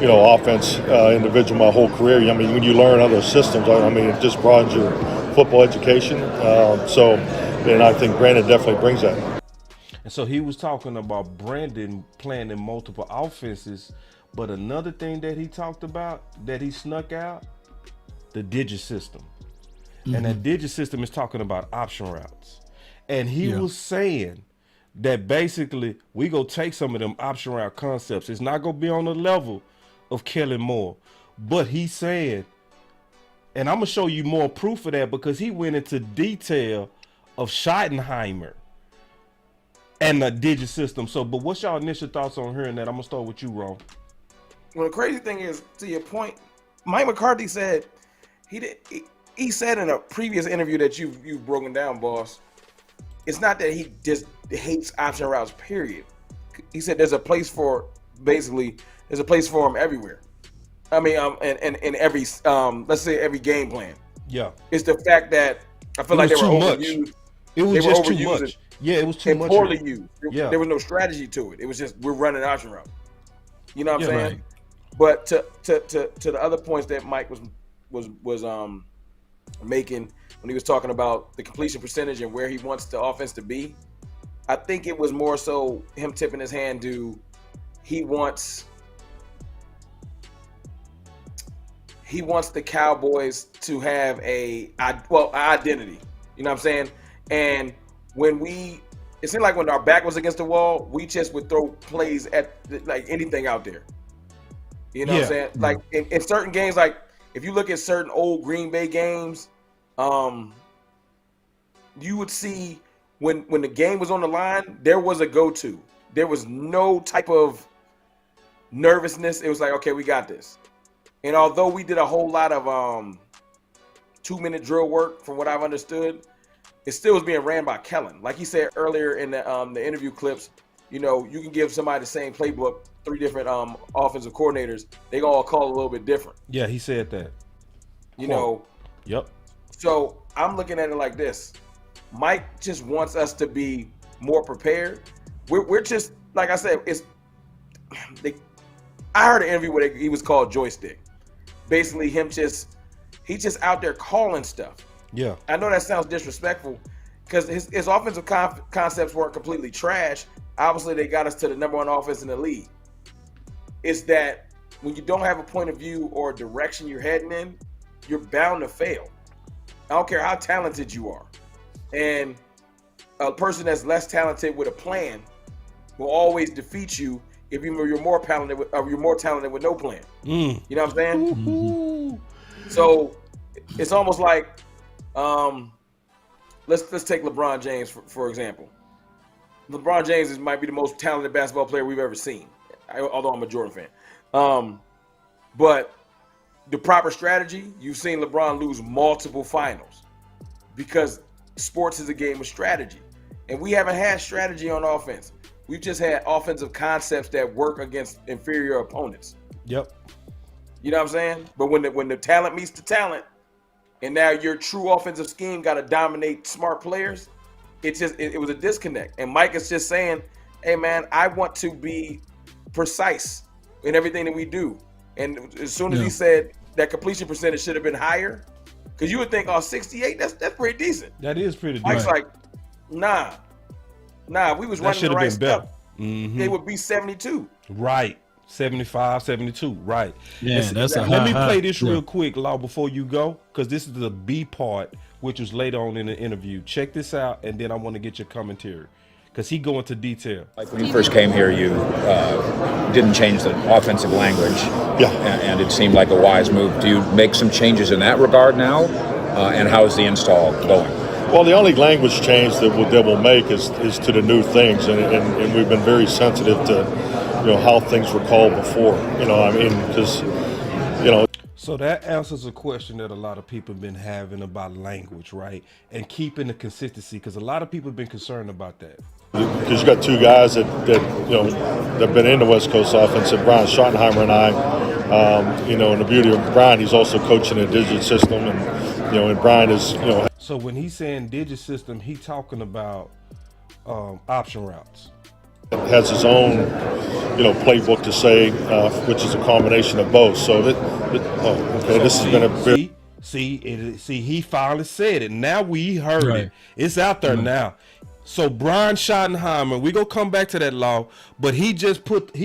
offense individual my whole career. I mean, when you learn other systems, I mean, it just broadens your football education. And I think Brandon definitely brings that. And so he was talking about Brandon playing in multiple offenses, but another thing that he talked about that he snuck out, the digit system. Mm-hmm. And that digit system is talking about option routes. And he was saying that basically we go take some of them option route concepts. It's not going to be on the level of Kellen Moore, but he's saying, and I'm going to show you more proof of that because he went into detail of Schottenheimer and the digit system. So, but what's y'all initial thoughts on hearing that? I'm going to start with you, Ron. Well, the crazy thing is, to your point, Mike McCarthy said, he said in a previous interview that you've broken down, boss, it's not that he just hates option routes, period. He said there's a place for him everywhere. I mean, in every, let's say every game plan. Yeah. It's the fact that I feel like they were overused. It was just too much. Yeah, it was too much. And poorly used. There was no strategy to it. It was just, we're running an option route. You know what I'm saying? Right. But to the other points that Mike was making when he was talking about the completion percentage and where he wants the offense to be, I think it was more so him tipping his hand to he wants the Cowboys to have an identity. You know what I'm saying? And it seemed like when our back was against the wall, we just would throw plays at like anything out there. You know what I'm saying? Like in certain games, like if you look at certain old Green Bay games, you would see when the game was on the line, there was a go-to. There was no type of nervousness. It was like, okay, we got this. And although we did a whole lot of 2-minute drill work, from what I've understood, it still was being ran by Kellen. Like he said earlier in the interview clips, you know, you can give somebody the same playbook, 3 different offensive coordinators, they gonna all call it a little bit different. Yeah, he said that. You know. Yep. So I'm looking at it like this. Mike just wants us to be more prepared. We're just, like I said, I heard an interview where he was called joystick. Basically, he's just out there calling stuff. Yeah. I know that sounds disrespectful because his offensive concepts weren't completely trash. Obviously, they got us to the #1 offense in the league. It's that when you don't have a point of view or a direction you're heading in, you're bound to fail. I don't care how talented you are. And a person that's less talented with a plan will always defeat you if you're more talented with no plan. You know what I'm saying? Mm-hmm. So it's almost like, let's take LeBron James for example. LeBron James might be the most talented basketball player we've ever seen, although I'm a Jordan fan. But the proper strategy, you've seen LeBron lose multiple finals because sports is a game of strategy. And we haven't had strategy on offense. We've just had offensive concepts that work against inferior opponents. Yep. You know what I'm saying? But when the talent meets the talent, and now your true offensive scheme got to dominate smart players, it was a disconnect. And Mike is just saying, hey man, I want to be precise in everything that we do. And as soon as he said that completion percentage should have been higher, because you would think, 68, that's pretty decent. That is pretty decent. Mike's like, nah, we was running the right stuff. Mm-hmm. They would be 72. Right. 75, 72. Right. Yeah, that's let me play this real quick, Law, before you go, because this is the B part, which was later on in the interview. Check this out, and then I want to get your commentary, because he go into detail. Like when you first came here, you didn't change the offensive language. Yeah. And it seemed like a wise move. Do you make some changes in that regard now? And how is the install going? Well, the only language change that we'll make is to the new things, and we've been very sensitive to, how things were called before. Because, So that answers a question that a lot of people have been having about language, right? And keeping the consistency, because a lot of people have been concerned about that. Because you got 2 guys that have been in the West Coast offense, and Brian Schottenheimer and I, and the beauty of Brian, he's also coaching a digit system, and Brian is, So when he's saying digit system, he talking about option routes. Has his own, playbook to say, which is a combination of both. So this is going to be. See, he finally said it. Now we heard it. It's out there now. So Brian Schottenheimer, we gonna come back to that, Law, but he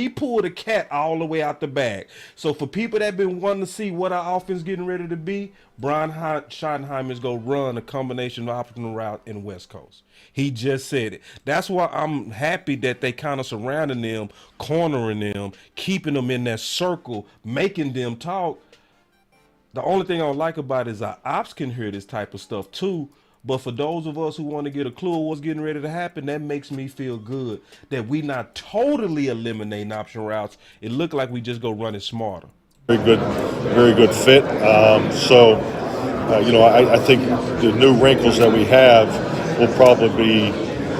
pulled a cat all the way out the bag. So for people that been wanting to see what our offense getting ready to be, Brian Schottenheimer is gonna run a combination of optional route in West Coast. He just said it. That's why I'm happy that they kind of surrounding them, cornering them, keeping them in that circle, making them talk. The only thing I don't like about it is our ops can hear this type of stuff too. But for those of us who want to get a clue of what's getting ready to happen, that makes me feel good that we not totally eliminating option routes. It looked like we just go run it smarter. Very good fit. I think the new wrinkles that we have will probably be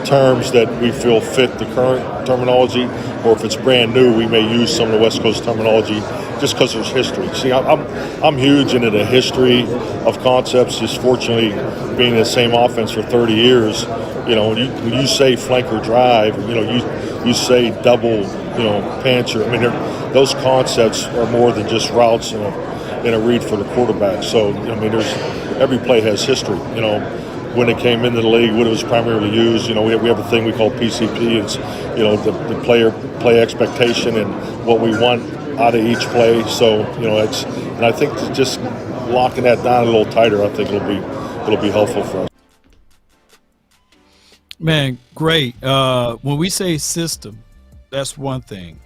terms that we feel fit the current terminology, or if it's brand new, we may use some of the West Coast terminology just because there's history. See, I'm huge into the history of concepts. Just fortunately, being in the same offense for 30 years, when you say flanker drive, you say double, pantcher. I mean, those concepts are more than just routes in a read for the quarterback. So, there's every play has history. When it came into the league, what it was primarily used, we have a thing we call PCP. It's, the player play expectation and what we want out of each play. So, and I think just locking that down a little tighter, I think it'll be helpful for us. Man, great. When we say system, that's one thing.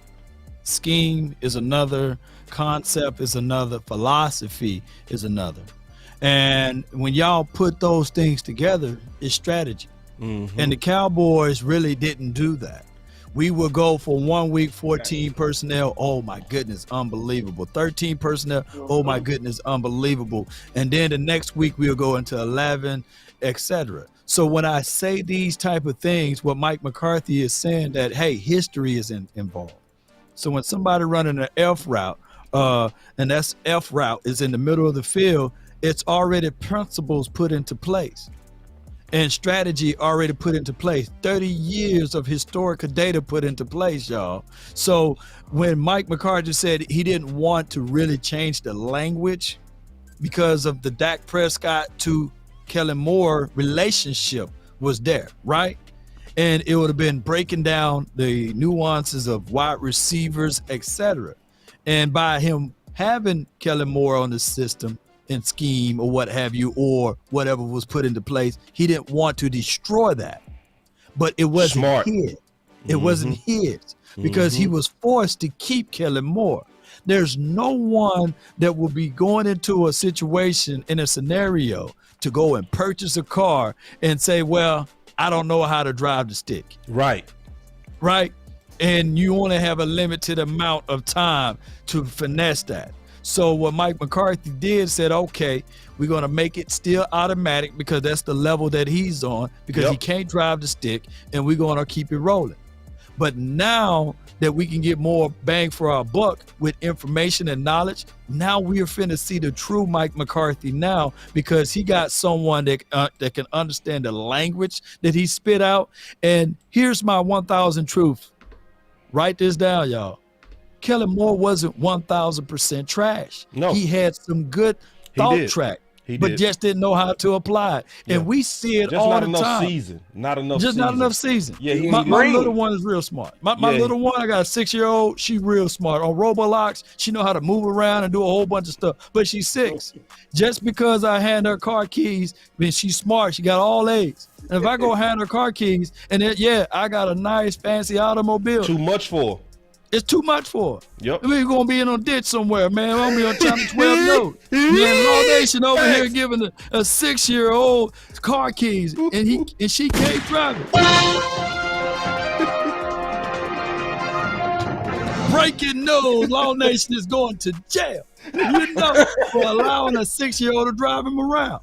Scheme is another. Concept is another. Philosophy is another. And when y'all put those things together, it's strategy. Mm-hmm. And the Cowboys really didn't do that. We would go for 1 week, 14 personnel. Oh my goodness, unbelievable. 13 personnel. Oh my goodness, unbelievable. And then the next week we'll go into 11, etc. So when I say these type of things, what Mike McCarthy is saying that, hey, history is involved. So when somebody running an F route, and that's F route is in the middle of the field, it's already principles put into place and strategy already put into place. 30 years of historical data put into place, y'all. So when Mike McCarthy said he didn't want to really change the language because of the Dak Prescott to Kellen Moore relationship was there, right? And it would have been breaking down the nuances of wide receivers, etc. And by him having Kellen Moore on the system and scheme or what have you, or whatever was put into place, he didn't want to destroy that. But it wasn't his. It wasn't his because he was forced to keep Kellen Moore. There's no one that will be going into a situation in a scenario to go and purchase a car and say, well, I don't know how to drive the stick. Right. And you only have a limited amount of time to finesse that. So what Mike McCarthy did said, okay, we're going to make it still automatic because that's the level that he's on because he can't drive the stick, and we're going to keep it rolling. But now that we can get more bang for our buck with information and knowledge, now we're finna see the true Mike McCarthy now because he got someone that can understand the language that he spit out. And here's my 1,000 truth. Write this down, y'all. Kellen Moore wasn't 1,000% trash. No. He had some good thought track. But just didn't know how to apply it. And we see it all the time. Not enough season. Yeah, my little one is real smart. My little one, I got a 6-year-old, she real smart. On Roblox, she know how to move around and do a whole bunch of stuff, but she's 6. Just because I hand her car keys, I mean, she's smart, she got all A's. And if I go hand her car keys, and then, I got a nice fancy automobile. Too much for her. It's too much for her. Yep. We're going to be in a ditch somewhere, man. I'm going to be on chapter 12 note. Man, Law Nation over here giving a 6-year-old car keys, and she can't drive it. Breaking news, Law Nation is going to jail, for allowing a 6-year-old to drive him around.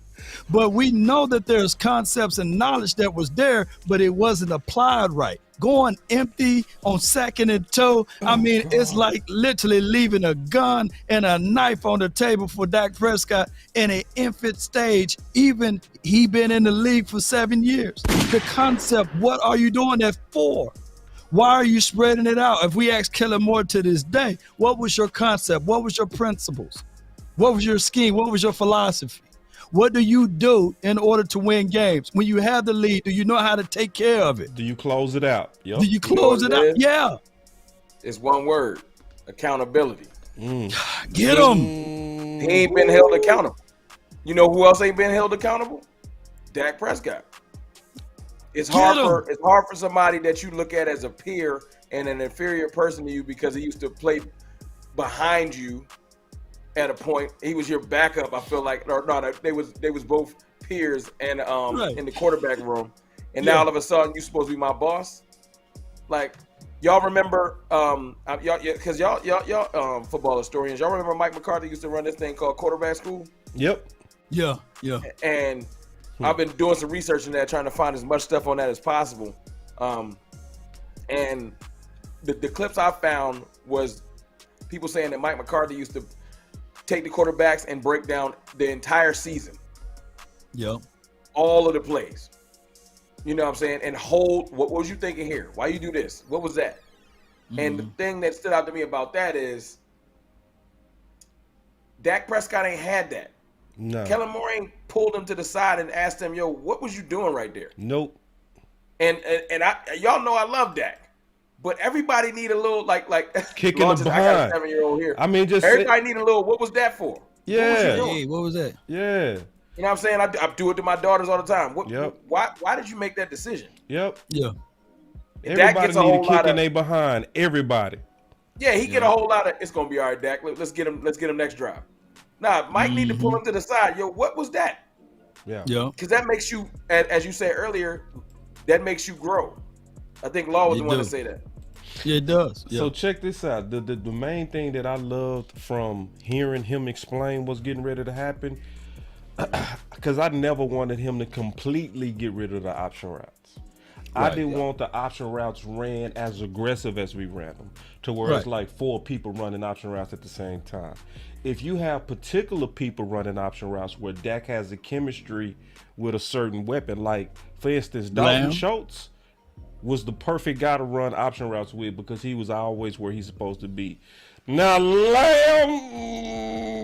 But we know that there's concepts and knowledge that was there, but it wasn't applied right. Going empty on second and toe. It's like literally leaving a gun and a knife on the table for Dak Prescott in an infant stage. Even he been in the league for 7 years. The concept, what are you doing that for? Why are you spreading it out? If we ask Kellen Moore to this day, what was your concept? What was your principles? What was your scheme? What was your philosophy? What do you do in order to win games? When you have the lead, do you know how to take care of it? Do you close it out? Yep. Do you close it out? Yeah. It's one word: accountability. Get him. He ain't been held accountable. You know who else ain't been held accountable? Dak Prescott. It's hard for somebody that you look at as a peer and an inferior person to you because he used to play behind you. At a point, he was your backup. I feel like, they was both peers and in the quarterback room, and now all of a sudden you supposed to be my boss. Like, y'all remember, because y'all football historians, y'all remember Mike McCarthy used to run this thing called quarterback school. Yep. Yeah. And I've been doing some research in that, trying to find as much stuff on that as possible. And the clips I found was people saying that Mike McCarthy used to take the quarterbacks and break down the entire season. Yep. All of the plays. You know what I'm saying? And hold, what was you thinking here? Why you do this? What was that? And the thing that stood out to me about that is Dak Prescott ain't had that. No. Kellen Moore ain't pulled him to the side and asked him, yo, what was you doing right there? Nope. And y'all know I love Dak. But everybody need a little like kicking the behind. I got a 7-year-old here. Everybody need a little. What was that for? Yeah. What was that? Yeah. You know what I'm saying? I do it to my daughters all the time. Why did you make that decision? Yep. Yeah. Everybody need a kick in their behind. Everybody. Yeah, he get a whole lot of. It's gonna be all right, Dak. Let's get him. Let's get him next drive. Nah, Mike need to pull him to the side. Yo, what was that? Yeah. Because that makes you, as you said earlier, that makes you grow. I think Law was the one to say that. Yeah, it does. Yeah. So check this out. The main thing that I loved from hearing him explain what's getting ready to happen, because I never wanted him to completely get rid of the option routes. I didn't want the option routes ran as aggressive as we ran them, to where it's like 4 people running option routes at the same time. If you have particular people running option routes where Dak has the chemistry with a certain weapon, like for instance, Dalton Schultz was the perfect guy to run option routes with because he was always where he's supposed to be. Now, Lamb,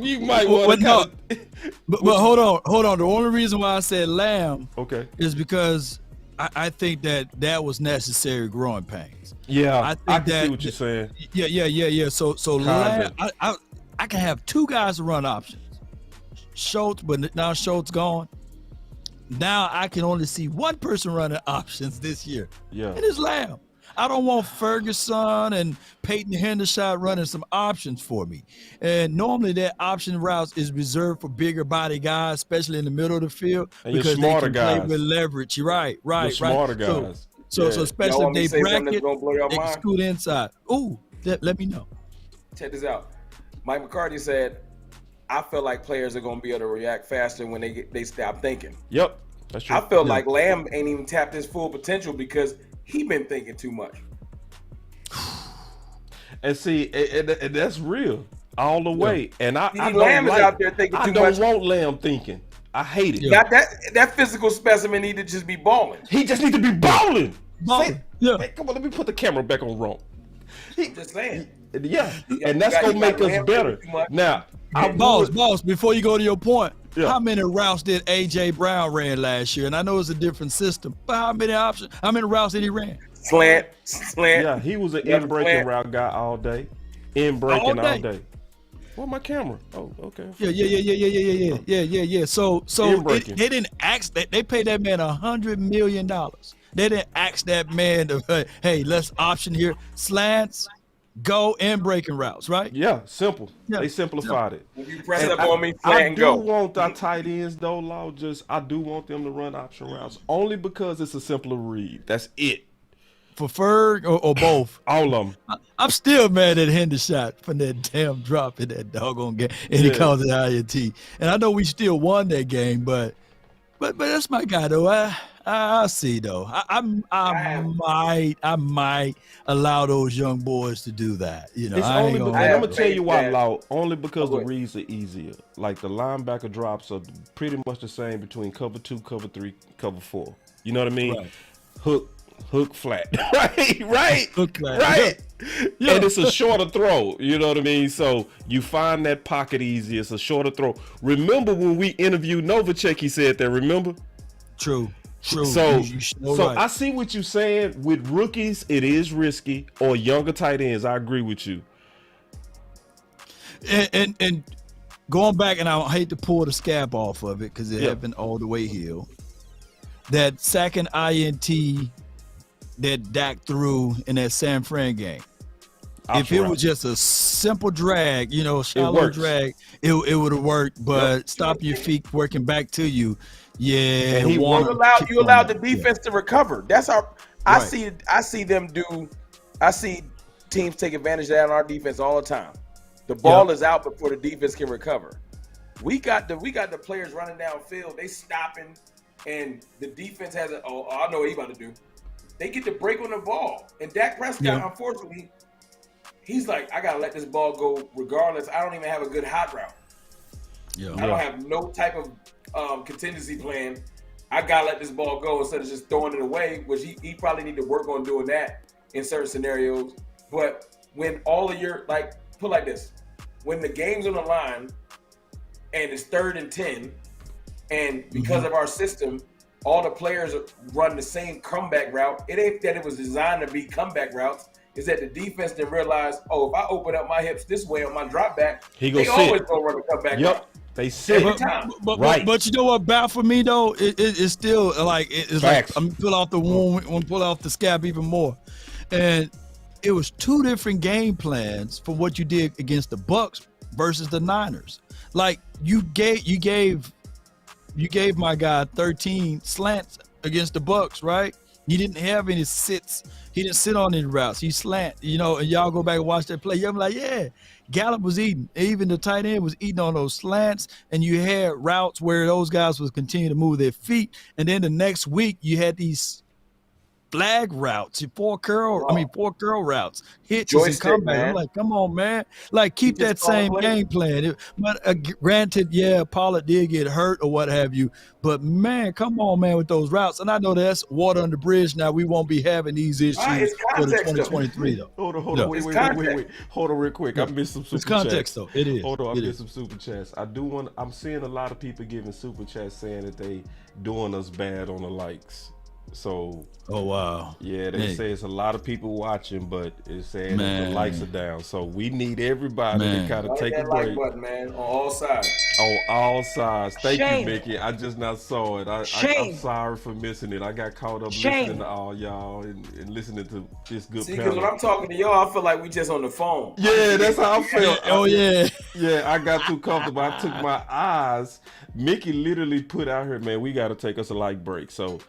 you might want to. But hold on. The only reason why I said Lamb, is because I think that was necessary growing pains. Yeah, I think can see what you're saying. Yeah. So Lamb, I can have 2 guys to run options. Schultz, but now Schultz gone. Now I can only see 1 person running options this year. Yeah, and it's Lamb. I don't want Ferguson and Peyton Hendershot running some options for me. And normally that option routes is reserved for bigger body guys, especially in the middle of the field, and because they can play with leverage. Right. Smarter guys. So especially if they bracket, they can scoot inside. Ooh, let me know. Check this out. Mike McCarthy said, I feel like players are going to be able to react faster when they stop thinking. Yep, that's true. I feel like Lamb ain't even tapped his full potential because he been thinking too much. And see, and that's real all the way. And I don't Lamb is out there thinking too much. I don't want Lamb thinking. I hate it. Yeah. That physical specimen need to just be balling. He just need to be balling. Balling. Hey, come on, let me put the camera back on Ron. Just saying. Yeah, and that's gonna make us better. Now, boss, before you go to your point, how many routes did AJ Brown ran last year? And I know it's a different system, but how many routes did he ran? Slant. Yeah, he was an in-breaking route guy all day. In-breaking all day. Where's my camera? Oh, okay. Yeah. So they didn't ask that. They paid that man $100 million. They didn't ask that man to, hey, let's option here. Slants, go, and breaking routes, right? Yeah, simple. Yeah. They simplified it. If you press up on me, I do want our tight ends, though, Law. I do want them to run option routes only because it's a simpler read. That's it. For Ferg or both? All of them. I'm still mad at Hendershot for that damn drop in that doggone game, and he calls it INT. And I know we still won that game, but that's my guy though. I'll see though. I might allow those young boys to do that. You know, I'm gonna tell you why, Law. Only because the reads are easier. Like the linebacker drops are pretty much the same between cover 2, cover 3, cover 4. You know what I mean? Right. Hook flat. right. Hook flat. Right. Yeah. And it's a shorter throw. You know what I mean? So you find that pocket easy. It's a shorter throw. Remember when we interviewed Novacek, he said that, remember? True. So I see what you're saying. With rookies, it is risky, or younger tight ends. I agree with you. And going back, and I hate to pull the scab off of it because it happened all the way healed. That second INT that Dak threw in that San Fran game. If it was just a simple drag, shallow drag, it would have worked. But stop your feet working back to you. Yeah, you allowed the defense to recover. That's our. I see teams take advantage of that on our defense all the time. The ball is out before the defense can recover. We got the players running downfield. They stopping, and the defense has I know what he's about to do. They get the break on the ball, and Dak Prescott, unfortunately, he's like, I gotta let this ball go regardless. I don't even have a good hot route. I don't have no type of contingency plan. I gotta let this ball go instead of just throwing it away, which he probably need to work on doing that in certain scenarios. But when all of your put like this, when the game's on the line and it's 3rd and 10, and because of our system, all the players run the same comeback route. It ain't that it was designed to be comeback routes. It's that the defense didn't realize, if I open up my hips this way on my drop back, they always gonna run a comeback route. They sit every time. But you know what baffled me though? It's still it's like I'm pull off the wound, I'm pull off the scab even more. And it was 2 different game plans for what you did against the Bucks versus the Niners. Like you gave my guy 13 slants against the Bucks, right? He didn't have any sits. He didn't sit on any routes. He slant, you know, and y'all go back and watch that play. You're like, yeah, Gallup was eating. Even the tight end was eating on those slants, and you had routes where those guys was continue to move their feet. And then the next week, you had these flag routes, four curl routes, hitches Joystick, and comebacks. man. I'm like, come on, man. Like, keep that same game plan. But granted, yeah, Pollard did get hurt or what have you. But, man, come on, man, with those routes. And I know that's water under the bridge now. We won't be having these issues for the 2023, though. Hold on. Wait. Hold on real quick. I missed some super chats. It's context, though. It is. Hold on, I missed some super chats. I'm seeing a lot of people giving super chats saying that they doing us bad on the likes. So, oh wow, yeah, they say it's a lot of people watching, but it's saying that the likes are down. So we need everybody to kind of take a break. Like button, man, on all sides. On all sides. Thank Shame. you, Mickey. I just not saw it. I'm sorry for missing it. I got caught up listening to all y'all and listening to this good. See, because when I'm talking to y'all, I feel like we just on the phone. Yeah, that's how I felt. Oh yeah. Yeah, I got too comfortable. I took my eyes. Mickey literally put out here, man, we got to take us a light break. So.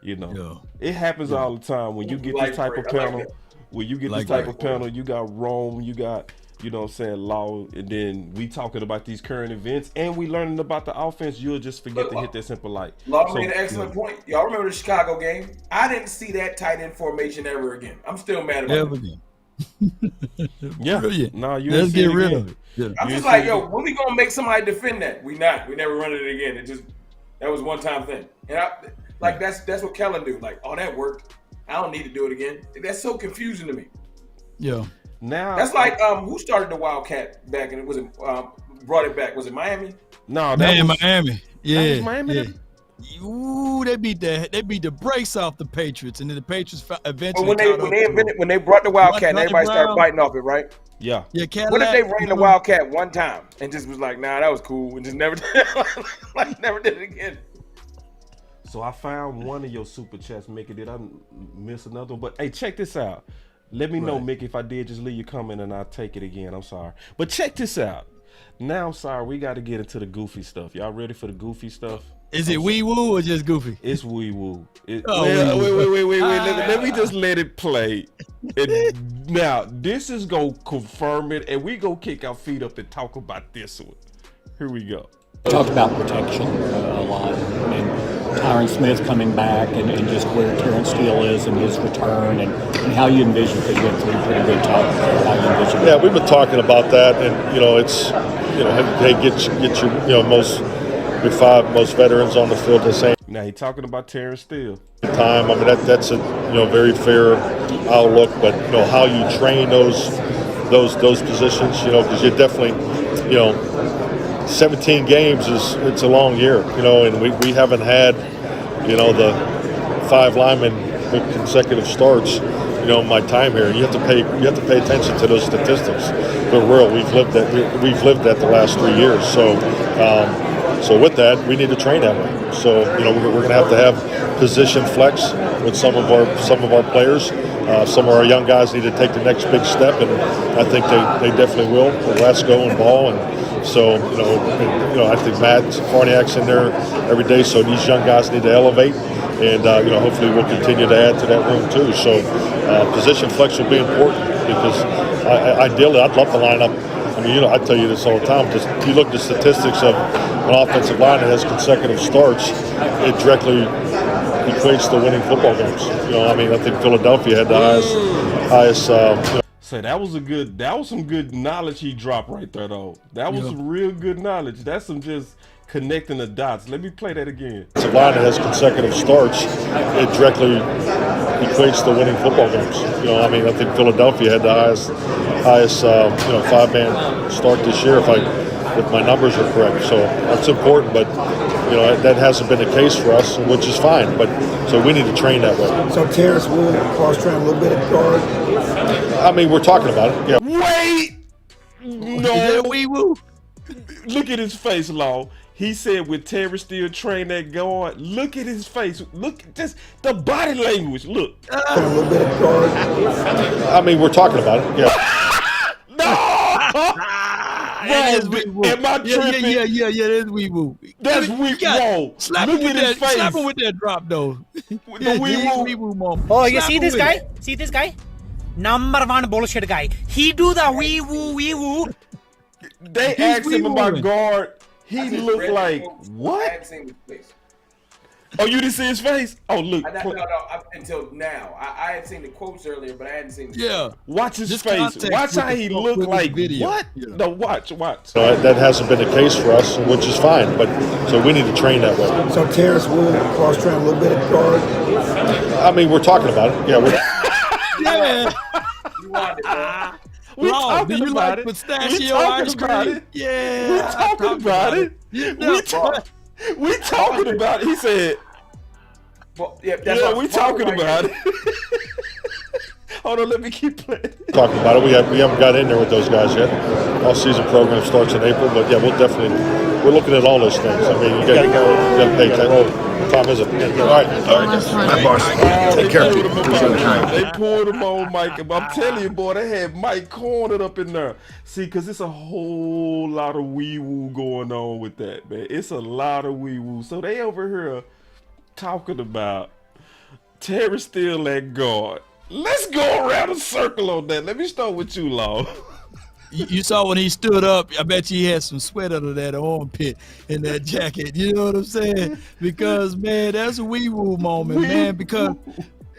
You know, it happens all the time when you get this type of panel. When you get this type of panel, you got Rome, you got, you know what I'm saying, Law, and then we talking about these current events and we learning about the offense. You'll just forget to hit that simple light. Law made an excellent point. Y'all remember the Chicago game? I didn't see that tight end formation ever again. I'm still mad about it. Yeah. Brilliant. No, you Let's get rid of it. Yeah. I'm just like, yo, when we gonna make somebody defend that? We not. We never run it again. That was one time thing. And that's what Kellen do. Like, oh, that worked. I don't need to do it again. That's so confusing to me. Yeah. Now that's like who started the Wildcat back and brought it back? Was it Miami? No, that was Miami. Yeah. That was Miami. Yeah. Ooh, they beat the brakes off the Patriots, and then the Patriots eventually. When they brought the Wildcat, and everybody started biting off it, right? Yeah. Yeah. Cadillac, what if they ran the Wildcat one time and just was like, nah, that was cool, and just never never did it again? So I found one of your super chats, Mickey. Did I miss another one? But hey, check this out. Let me know, Mickey, if I did. Just leave your comment and I'll take it again. I'm sorry. But check this out. Now, I'm sorry, we got to get into the goofy stuff. Y'all ready for the goofy stuff? Is it wee woo or just goofy? It's wee woo. Wait. Let me just let it play. Now, this is going to confirm it, and we going to kick our feet up and talk about this one. Here we go. Talked about protection a lot. I mean, Tyron Smith coming back and just where Terrence Steele is and his return and how you envision, because you have three pretty good topics there, how you envision. Yeah, we've been talking about that, and it's hey, get your your five most veterans on the field the same. Now he talking about Terrence Steele. Time, I mean that's a very fair outlook, but how you train those positions, because you're definitely 17 games it's a long year, and we haven't had, the 5 linemen with consecutive starts, my time here. And you have to pay attention to those statistics. They're real. We've lived that the last 3 years. So with that, we need to train that way. So we're going to have position flex with some of our players. Some of our young guys need to take the next big step, and I think they definitely will. Lasco and Ball, and so I think Matt Farniak's in there every day. So these young guys need to elevate, and hopefully we'll continue to add to that room too. So position flex will be important because ideally I'd love to line up. I mean, I tell you this all the time. Just you look at the statistics of an offensive line that has consecutive starts, it directly equates to winning football games. I think Philadelphia had the highest. So that was some good knowledge he dropped right there, though. That was some real good knowledge. That's some just connecting the dots. Let me play that again. It's a line that has consecutive starts, it directly equates to winning football games. I think Philadelphia had the highest 5-man start this year, if my numbers are correct. So that's important, but that hasn't been the case for us, which is fine. But so we need to train that way. So Terrence will cross-train a little bit at guard. I mean, we're talking about it. Yeah. Wait, no, wee woo. Look at his face, Law. He said with Terrence Steele train that guard. Look at his face. Look, just the body language. Look. A little bit at guard. I mean, we're talking about it. Yeah. No. That is wee woo. Am I tripping? Yeah. That's wee woo. That's wee woo. Slap Look him with at his that. face. Slap him with that drop though. The wee woo moment. Oh, you Slap see him this with guy? it. See this guy? Number one bullshit guy. He do the wee woo. They asked him about guard. He looked like I what? hadn't seen his face. Oh, you didn't see his face? Oh, look. Until now. I had seen the quotes earlier, but I hadn't seen his Yeah. face. Watch his This face. context Watch with how the he fuck looked with the like. video. What? Yeah. No, watch. So that hasn't been the case for us, which is fine. But so we need to train that way. So Terrence will cross train a little bit at guard. I mean, we're talking about it. Yeah. Yeah. You wanted it, bro. We Bro, talking do you about like it. pistachio We talking ice about cream? it. Yeah. We talking about it. You know, We talking about it. He said. Well, Yeah, we talking about it. Hold on, let me keep playing. Talking about it. We haven't got in there with those guys yet. All season program starts in April, but yeah, we're looking at all those things. I mean, you got to pay attention. Time is up. All right. My boss. Take care. They pulled him on Mike. I'm telling you, boy, they had Mike cornered up in there. See, because it's a whole lot of wee-woo going on with that, man. It's a lot of wee-woo. So they over here talking about Terry Steele at guard. Let's go around a circle on that. Let me start with you, Law. You saw when he stood up, I bet you he had some sweat under that armpit in that jacket. You know what I'm saying? Because, man, that's a wee-woo moment, man. Because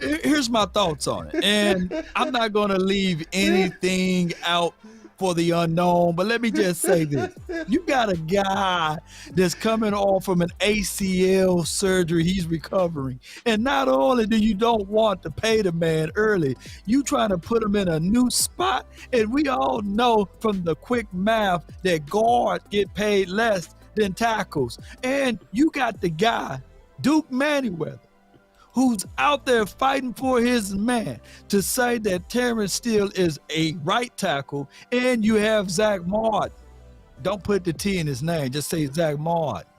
here's my thoughts on it. And I'm not going to leave anything out for the unknown, but let me just say this. You got a guy that's coming off from an ACL surgery. He's recovering. And not only do you don't want to pay the man early, you trying to put him in a new spot. And we all know from the quick math that guard get paid less than tackles. And you got the guy, Duke Manyweather, who's out there fighting for his man, to say that Terrence Steele is a right tackle, and you have Zach Martin. Don't put the T in his name, just say Zach Martin.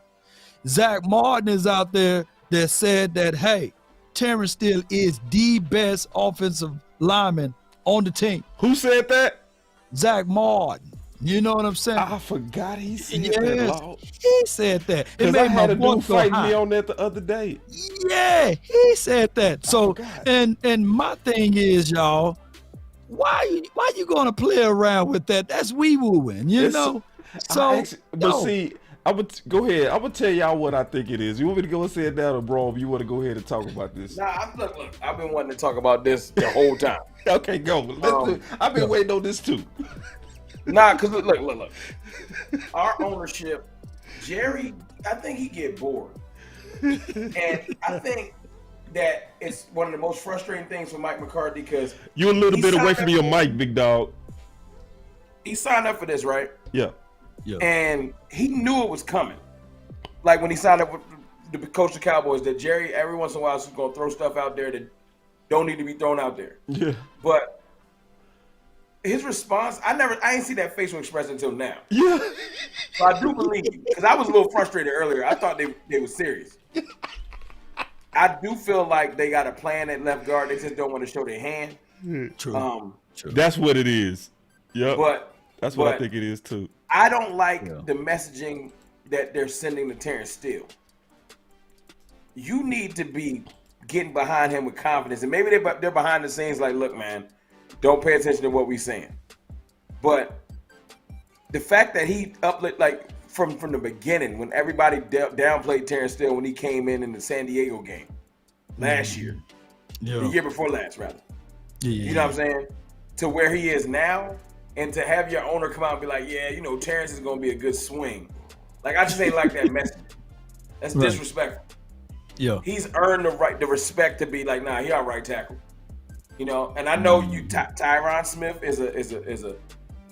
Zach Martin is out there that said that, hey, Terrence Steele is the best offensive lineman on the team. Who said that? Zach Martin. You know what I'm saying? I forgot he said that, Law. He said that. Because I had a dude fighting me on that the other day. Yeah, he said that. So, and my thing is, y'all, why you gonna play around with that? That's wee-wooing, you know? So, see, I would go ahead. I would tell y'all what I think it is. You want me to go and say it down, or bro, if you want to go ahead and talk about this? Nah, look, I've been wanting to talk about this the whole time. Okay, go. Let's do it. I've been waiting on this too. Nah, because look. Our ownership, Jerry, I think he get bored. And I think that it's one of the most frustrating things for Mike McCarthy because you're a little bit away from your mic, big dog. He signed up for this, right? Yeah. And he knew it was coming. Like when he signed up to coach the Cowboys, that Jerry every once in a while is going to throw stuff out there that don't need to be thrown out there. Yeah. But his response, I ain't see that facial expression until now. Yeah. So I do believe, because I was a little frustrated earlier. I thought they were serious. I do feel like they got a plan at left guard. They just don't want to show their hand. True. That's what it is. Yep. But that's what I think it is too. I don't like the messaging that they're sending to Terrence Steele. You need to be getting behind him with confidence. And maybe they're behind the scenes like, look, man, don't pay attention to what we're saying. But the fact that he uplift, like from the beginning, when everybody downplayed Terrence Steele when he came in the San Diego game last year, the year before last, rather. You know what I'm saying? To where he is now, and to have your owner come out and be like, yeah, you know, Terrence is going to be a good swing. Like, I just ain't like that message. That's disrespectful. Yeah. He's earned the respect to be like, nah, he our right tackle. You know, and I know Tyron Smith is a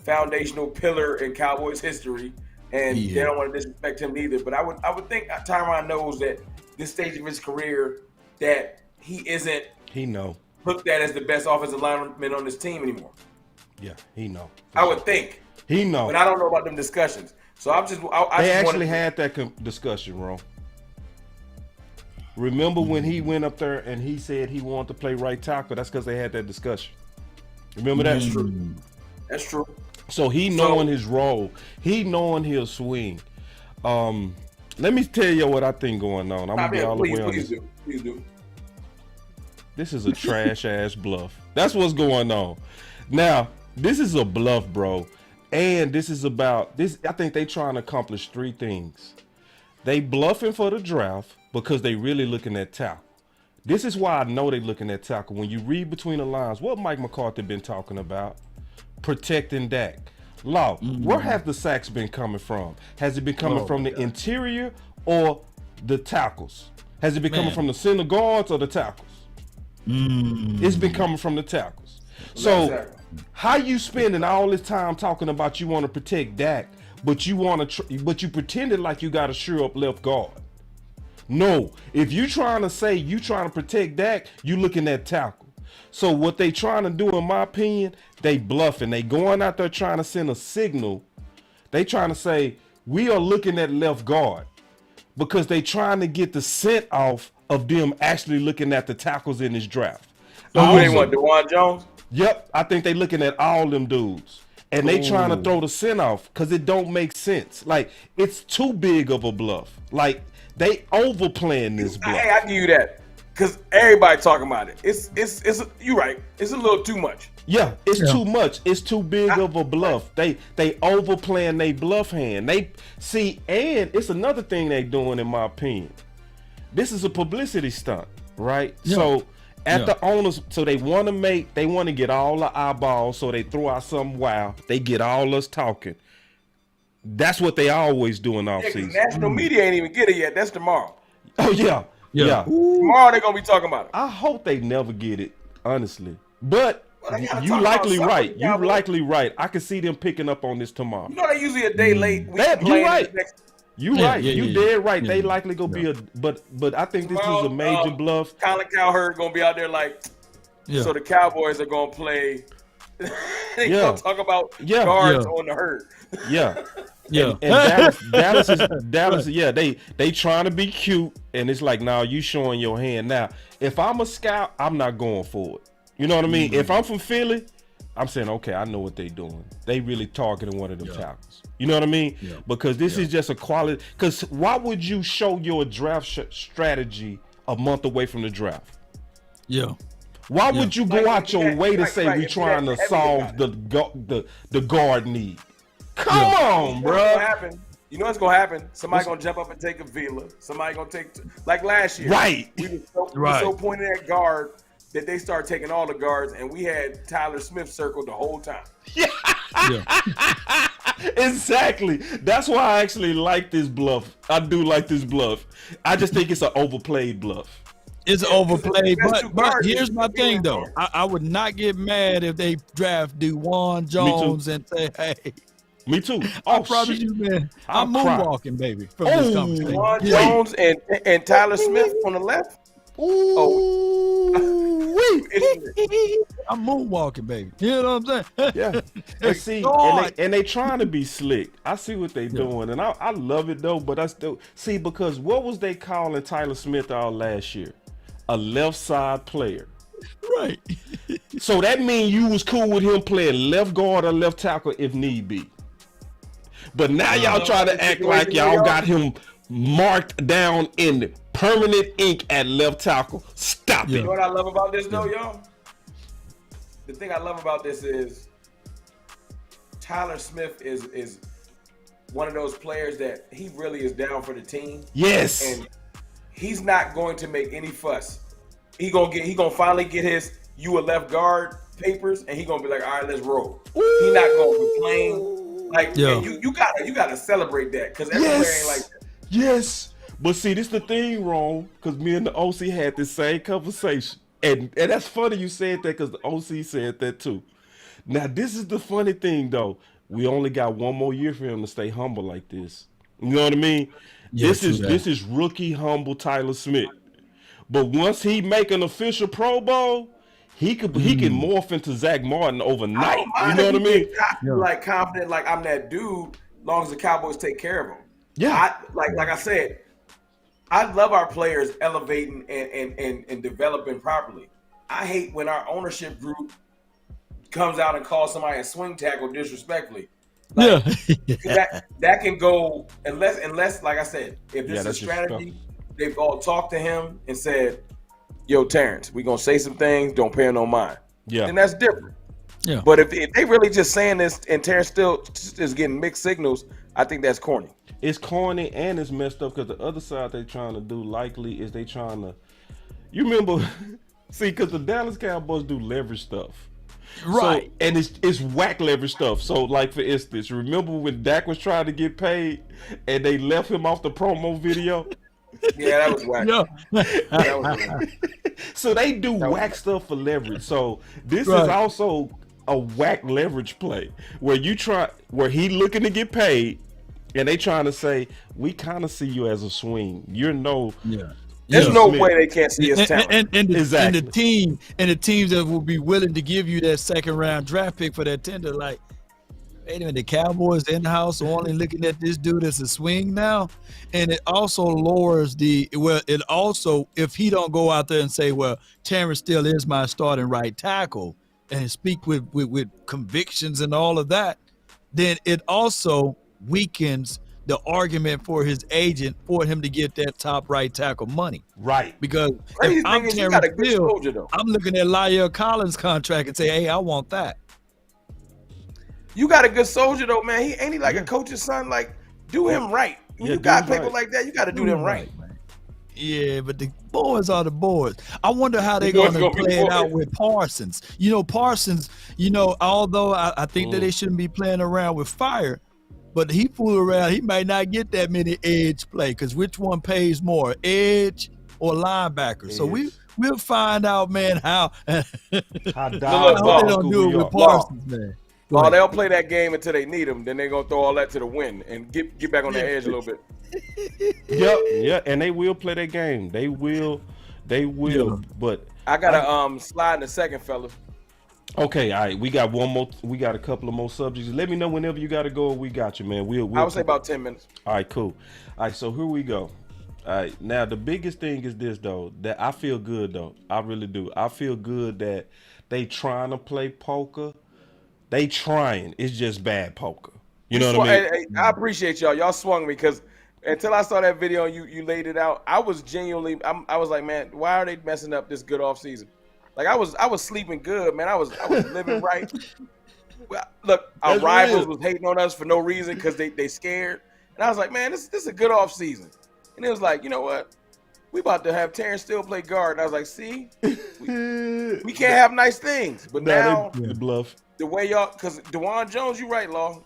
foundational pillar in Cowboys history, and they don't want to disrespect him either. But I would think Tyron knows that this stage of his career that he isn't looked at as the best offensive lineman on this team anymore. Yeah, he know. I would think. He know. But I don't know about them discussions. So I'm just they actually had that discussion, Ron. Remember when he went up there and he said he wanted to play right tackle? That's because they had that discussion. Remember that? That's true. That's true. So he knowing his role. He knowing he'll swing. Let me tell you what I think going on. I'm gonna be all the way on this. Please do. This is a trash ass bluff. That's what's going on. Now, this is a bluff, bro. And this is about this. I think they trying to accomplish 3 things. They bluffing for the draft because they really looking at tackle. This is why I know they looking at tackle. When you read between the lines, what Mike McCarthy been talking about, protecting Dak. Law, where have the sacks been coming from? Has it been coming from the interior or the tackles? Has it been coming from the center guards or the tackles? It's been coming from the tackles. So how you spending all this time talking about you want to protect Dak, but you but you pretended like you got to shore up left guard? No, if you trying to say you trying to protect Dak, you looking at tackle. So what they trying to do, in my opinion, they bluffing. They going out there trying to send a signal. They trying to say we are looking at left guard because they trying to get the scent off of them actually looking at the tackles in this draft. So who they want, DeJuan Jones? Yep, I think they looking at all them dudes. And they trying to throw the scent off because it don't make sense. Like, it's too big of a bluff. Like, they overplaying this bluff. Hey, I give you that. Because everybody talking about it. It's you're right. It's a little too much. Yeah, it's too much. It's too big of a bluff. They overplaying they bluff hand. They see, and it's another thing they doing, in my opinion. This is a publicity stunt, right? Yeah. So at the owners, so they want to get all the eyeballs, so they throw out some wow. They get all us talking. That's what they always do in off season. National media ain't even get it yet. That's tomorrow. Oh yeah. Tomorrow they're gonna be talking about it. I hope they never get it, honestly. But you likely right. You likely right. I can see them picking up on this tomorrow. You know they usually a day late. You right. You right. You dead right. They likely gonna be but I think tomorrow, this is a major bluff. Colin Cowherd gonna be out there like. So the Cowboys are gonna play. They gonna talk about guards on the herd. And Dallas. Yeah, they trying to be cute, and it's like, now you showing your hand. Now, if I'm a scout, I'm not going for it. You know what I mean? If I'm from Philly, I'm saying, okay, I know what they doing. They really targeting one of them tackles. You know what I mean? Because this is just a quality. Because why would you show your draft strategy a month away from the draft? Why would you go out your way to say we trying to solve the guard need? Come on, bro. You know what's gonna happen? Somebody gonna jump up and take a Vila. Somebody gonna take like last year. Right. We were so pointed at guard that they started taking all the guards, and we had Tyler Smith circled the whole time. Exactly. That's why I actually like this bluff. I do like this bluff. I just think it's an overplayed bluff. It's overplayed, but here's my thing though. I would not get mad if they draft DeJuan Jones and say, "Hey." Me too. I promise you, man. I'm moonwalking, baby. From this conversation. DeJuan Jones and Tyler Smith on the left. I'm moonwalking, baby. You know what I'm saying? And see, and they trying to be slick. I see what they doing, and I love it though. But I still see, because what was they calling Tyler Smith all last year? A left side player. Right. So that means you was cool with him playing left guard or left tackle if need be. But now y'all try to act like y'all got him marked down in permanent ink at left tackle. Stop it. You know what I love about this though, y'all? The thing I love about this is Tyler Smith is one of those players that he really is down for the team. Yes. And he's not going to make any fuss. He gonna finally get his "you a left guard" papers, and he gonna be like, all right, let's roll. He not gonna complain. Like, you gotta celebrate that, because everywhere ain't like that. Yes. But see, this the thing, wrong, because me and the OC had this same conversation. And that's funny you said that, because the OC said that too. Now, this is the funny thing, though. We only got one more year for him to stay humble like this. You know what I mean? This is rookie humble Tyler Smith. But once he make an official Pro Bowl, he can morph into Zach Martin overnight. You know what I mean? Like, confident, like I'm that dude, as long as the Cowboys take care of him. Yeah. Like I said, I love our players elevating and developing properly. I hate when our ownership group comes out and calls somebody a swing tackle disrespectfully. Like, that can go unless like I said, if this is a strategy, they've all talked to him and said, "Yo, Terrence, we gonna say some things. Don't pay no mind." Yeah, and that's different. Yeah, but if they really just saying this and Terrence still is getting mixed signals, I think that's corny. It's corny and it's messed up because the other side they trying to do likely is they trying to. You remember, see, because the Dallas Cowboys do leverage stuff. Right. So, and it's whack leverage stuff. So, like, for instance, remember when Dak was trying to get paid and they left him off the promo video? Yeah, that was whack. Yeah. That was whack. So they do whack stuff for leverage. So this is also a whack leverage play where he looking to get paid and they trying to say, we kind of see you as a swing. You're no... Yeah. There's no way they can't see his talent. And the teams that will be willing to give you that second round draft pick for that tender, like, wait a minute, the Cowboys in the house are only looking at this dude as a swing now. And it also lowers it also, if he don't go out there and say, well, Terrence still is my starting right tackle and speak with convictions and all of that, then it also weakens the argument for his agent for him to get that top right tackle money. Right. Because if I'm Terrence Steele, I'm looking at Lyle Collins' contract and say, hey, I want that. You got a good soldier though, man. Ain't he like a coach's son? Like, do him right. When you got people like that, you got to do them right. Yeah, but the boys are the boys. I wonder how they're going to play it out with Parsons. Parsons, although I think that they shouldn't be playing around with fire, but he fool around, he might not get that many edge play because which one pays more, edge or linebacker? Edge. So we'll find out, man, how they don't do it with Parsons, man. Oh, they'll play that game until they need them. Then they're going to throw all that to the wind and get back on their edge a little bit. Yeah, and they will play that game. They will. Yeah. But I got to slide in a second, fellas. Okay, all right. We got one more. We got a couple of more subjects. Let me know whenever you got to go. We got you, man. We'll I would say about 10 minutes. All right, cool. All right, so here we go. All right, now the biggest thing is this, though, that I feel good, though. I really do. I feel good that they trying to play poker. They trying. It's just bad poker. You know what I mean? Hey, I appreciate y'all. Y'all swung me because until I saw that video and you laid it out, I was genuinely, I was like, man, why are they messing up this good off season? Like I was sleeping good, man. I was living right. Look, our rivals was hating on us for no reason because they scared. And I was like, man, this is a good off season. And it was like, you know what? We about to have Terrence still play guard. And I was like, see, we can't have nice things. But now the bluff. The way y'all, because DeJuan Jones, you right, Law.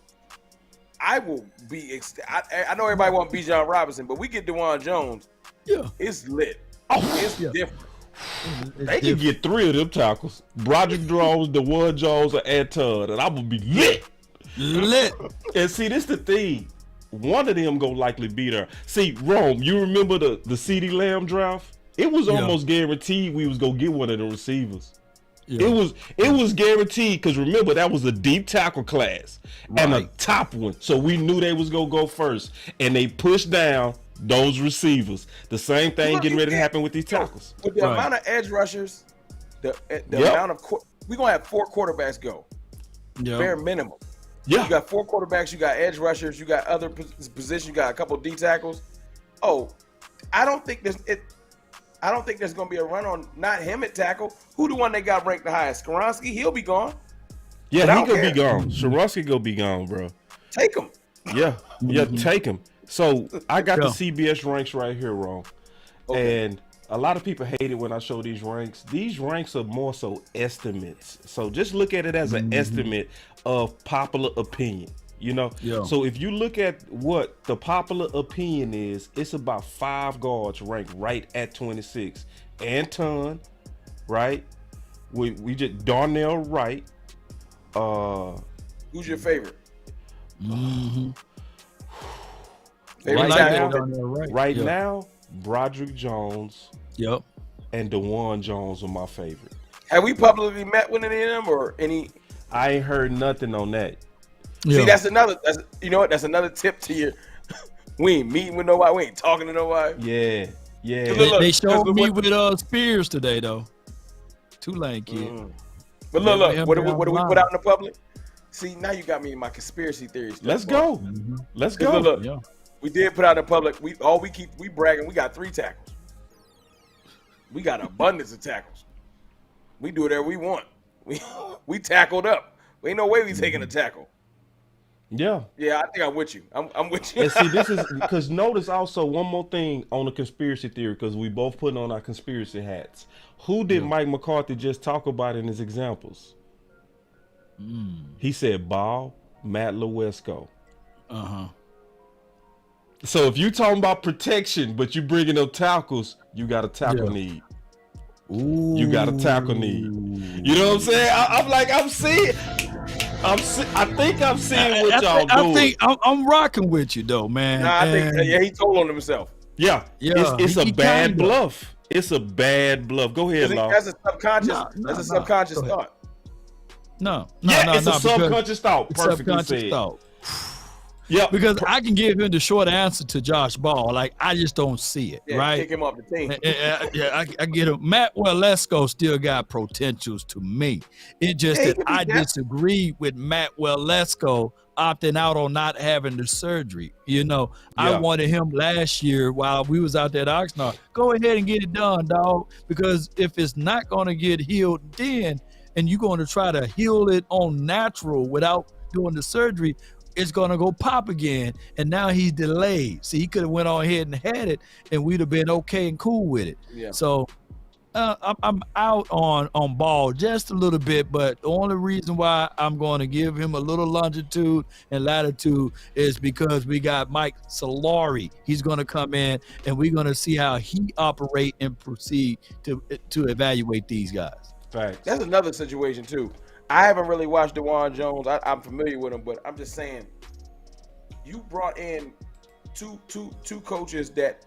I will be. I know everybody want Bijan Robinson, but we get DeJuan Jones. Yeah, it's lit. It's different. They can get 3 of them tackles. Broderick Jones, DeJuan Jones, or Anton, and I'm gonna be lit. And see, this the thing. One of them gonna likely be there. See, Rome, you remember the CeeDee Lamb draft? It was almost guaranteed we was gonna get one of the receivers. Yeah. It was guaranteed because remember that was a deep tackle class and a top one, so we knew they was gonna go first, and they pushed down those receivers. The same thing getting ready to happen with these tackles. With the amount of edge rushers, the amount of we're gonna have 4 quarterbacks go, bare minimum. Yeah, you got 4 quarterbacks, you got edge rushers, you got other positions, you got a couple D tackles. Oh, I don't think there's going to be a run on not him at tackle. Who the one they got ranked the highest? Skoronski, he'll be gone. Yeah, he gonna be gone. Skoronski gonna be gone, bro. Take him. Yeah, take him. So I got the CBS ranks right here, Ron. Okay. And a lot of people hate it when I show these ranks. These ranks are more so estimates. So just look at it as an estimate of popular opinion. So if you look at what the popular opinion is, it's about 5 guards ranked right at 26. Anton, right? We just Darnell Wright. Who's your favorite? Right now, Broderick Jones. Yep. And DeJuan Jones are my favorite. Have we publicly met with any of them or any? I ain't heard nothing on that. See, that's another tip to your. We ain't meeting with nobody. We ain't talking to nobody. Yeah. They showed me with Spears today though. Tulane kid. But look, what do we put out in the public? See, now you got me in my conspiracy theories. Let's go. Let's go. Look, we did put out in the public. We bragging. We got 3 tackles. We got an abundance of tackles. We do whatever we want. We tackled up. Ain't no way we taking a tackle. Yeah. Yeah, I think I'm with you. I'm with you. And see, this is because notice also one more thing on the conspiracy theory, because we both putting on our conspiracy hats. Who did Mike McCarthy just talk about in his examples? He said Ball, Matt Lewinsky. So if you talking about protection, but you bringing up tackles, you got a tackle need. You got a tackle need. You know what I'm saying? I'm seeing. I think I'm seeing what y'all doing. I think I'm rocking with you though, man. Nah, I think he told on himself. Yeah. It's a bad bluff. It's a bad bluff. Go ahead, Law. That's a subconscious. That's a subconscious thought. It's a subconscious thought. Perfectly said. Yeah, because I can give him the short answer to Josh Ball. Like, I just don't see it, right? Kick him off the team. I get him. Matt Walesko still got potentials to me. It just that I disagree with Matt Walesko opting out on not having the surgery. I wanted him last year while we was out there at Oxnard. Go ahead and get it done, dog. Because if it's not going to get healed then, and you're going to try to heal it on natural without doing the surgery, it's going to go pop again. And now he's delayed. See, he could have went on ahead and had it, and we'd have been okay and cool with it. Yeah. So I'm out on Ball just a little bit, but the only reason why I'm going to give him a little longitude and latitude is because we got Mike Solari. He's going to come in, and we're going to see how he operate and proceed to evaluate these guys. Facts. That's another situation too. I haven't really watched DeJuan Jones. I'm familiar with him, but I'm just saying, you brought in two coaches that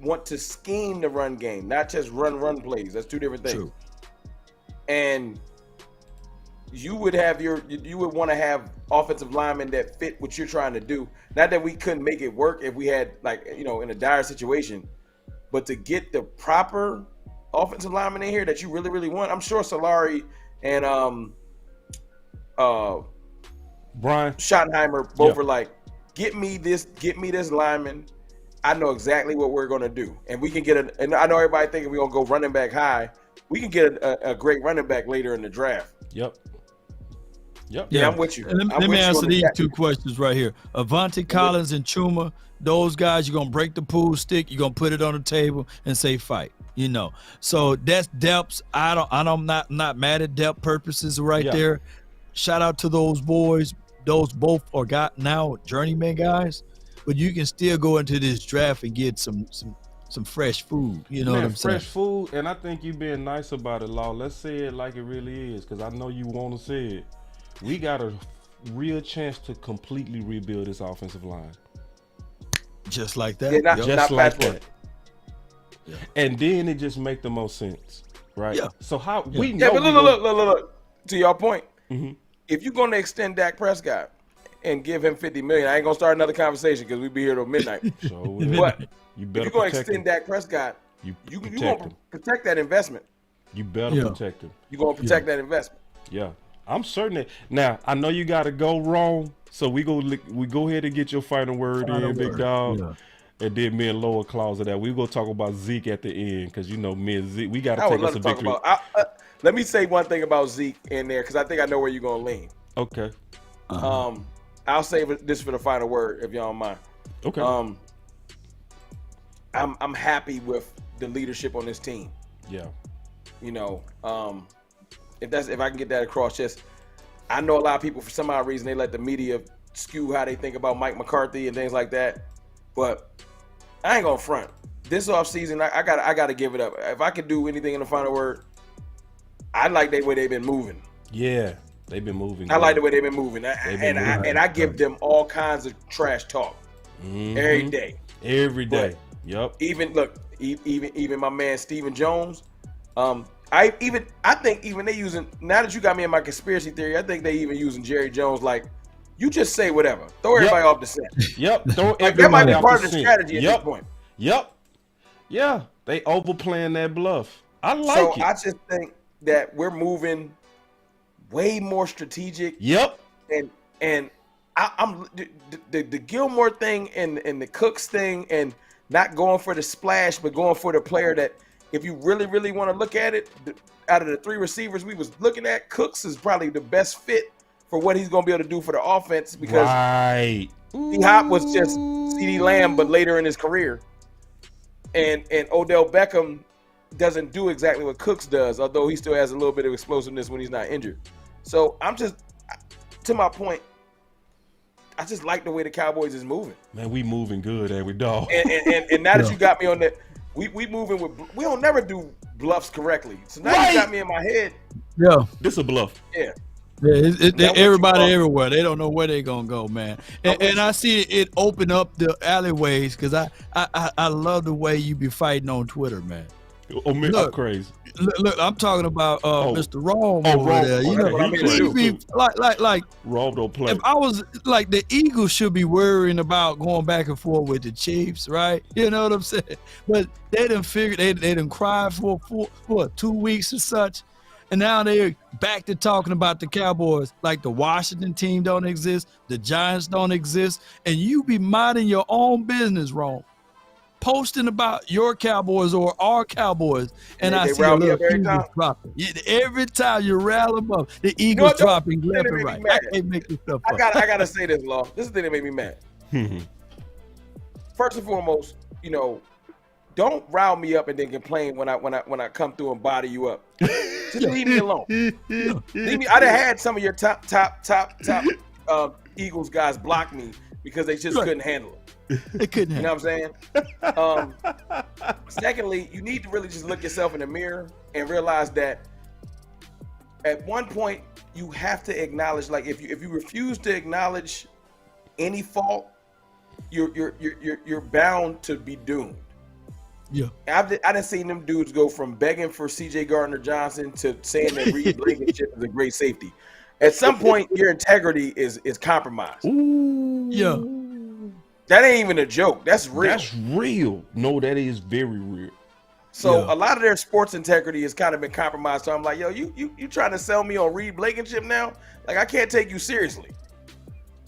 want to scheme the run game, not just run plays. That's 2 different things. True. And you would want to have offensive linemen that fit what you're trying to do. Not that we couldn't make it work if we had, in a dire situation, but to get the proper offensive linemen in here that you really, really want. I'm sure Solari and Brian Schottenheimer both were like, get me this lineman. I know exactly what we're gonna do, and we can get and I know everybody thinking we're gonna go running back high. We can get a great running back later in the draft. Yep. Yeah, I'm with you. Let me answer these 2 questions right here. Avante Collins and Chuma, those guys, you're gonna break the pool stick, you're gonna put it on the table and say fight. So that's depths. I'm not mad at depth purposes right there. Shout out to those boys. Those both are now journeyman guys, but you can still go into this draft and get some fresh food. You know what I'm saying? Fresh food, and I think you being nice about it, Law. Let's say it like it really is, because I know you want to say it. We got a real chance to completely rebuild this offensive line. Just like that. Yeah, just like that. Yeah. And then it just make the most sense, right? Yeah. So how we know? Yeah, but look. To your point, if you're going to extend Dak Prescott and give him $50 million, I ain't gonna start another conversation because we be here till midnight. But you if better you're gonna extend Dak Prescott, you gonna protect that investment. You better protect him. You're gonna protect that investment. Yeah, I'm certain that. Now I know you got to go wrong, so we go ahead and get your final word in, big dog. Yeah. And then me and Lower clause of that. We gonna talk about Zeke at the end because me and Zeke, we got to take us a victory. Let me say one thing about Zeke in there because I think I know where you're gonna lean. Okay. I'll save this for the final word if y'all don't mind. Okay. I'm happy with the leadership on this team. Yeah. If I can get that across, just I know a lot of people for some odd reason they let the media skew how they think about Mike McCarthy and things like that. But I ain't gonna front. This offseason, I gotta give it up. If I could do anything in the final word, I like the way they've been moving. Yeah, they've been moving. I like the way they've been moving. I give them all kinds of trash talk every day. Every day. Yep. Even my man Stephen Jones. I think even they using, now that you got me in my conspiracy theory, I think they even using Jerry Jones like, you just say whatever. Throw everybody off the scent. Yep. Throw like that might be part of the strategy at this point. Yep. Yeah. They overplaying that bluff. I like it. So I just think that we're moving way more strategic. Yep. And I'm the Gilmore thing and the Cooks thing, and not going for the splash, but going for the player that, if you really, really want to look at it, out of the 3 receivers we was looking at, Cooks is probably the best fit for what he's going to be able to do for the offense, because D-Hop was just CeeDee Lamb, but later in his career. And Odell Beckham doesn't do exactly what Cooks does, although he still has a little bit of explosiveness when he's not injured. So I'm just, to my point, I just like the way the Cowboys is moving. Man, we moving good, ain't we, dog? And now that you got me on that, we moving with, we don't never do bluffs correctly. So now you got me in my head. Yeah, this a bluff. Yeah. Everybody everywhere. They don't know where they're gonna go, man. And I see it open up the alleyways, because I love the way you be fighting on Twitter, man. Oh man, I'm crazy. Look, I'm talking about Mr. Rome over there. You know, he be like Rome don't play. If I was like, the Eagles should be worrying about going back and forth with the Chiefs, right? You know what I'm saying? But they done figured, they done cried for 2 weeks or such. And now they're back to talking about the Cowboys like the Washington team don't exist, the Giants don't exist, and you be minding your own business, Rome, posting about your Cowboys or our Cowboys, and I see a little Eagles dropping. Every time you rally them up, the Eagles dropping left and right. I can't make this stuff up. I gotta say this, Law. This is the thing that made me mad. First and foremost, you know, don't rile me up and then complain when I come through and body you up. Just leave me alone. Leave me. I done had some of your top Eagles guys block me because they just couldn't handle it. They couldn't. You know what I'm saying? Secondly, you need to really just look yourself in the mirror and realize that at one point you have to acknowledge, like, if you refuse to acknowledge any fault, you're bound to be doomed. Yeah, I done seen them dudes go from begging for C.J. Gardner-Johnson to saying that Reed Blankenship is a great safety. At some point, your integrity is compromised. Ooh. Yeah, that ain't even a joke. That's real. That's real. No, that is very real. So a lot of their sports integrity has kind of been compromised. So I'm like, yo, you trying to sell me on Reed Blankenship now? Like, I can't take you seriously.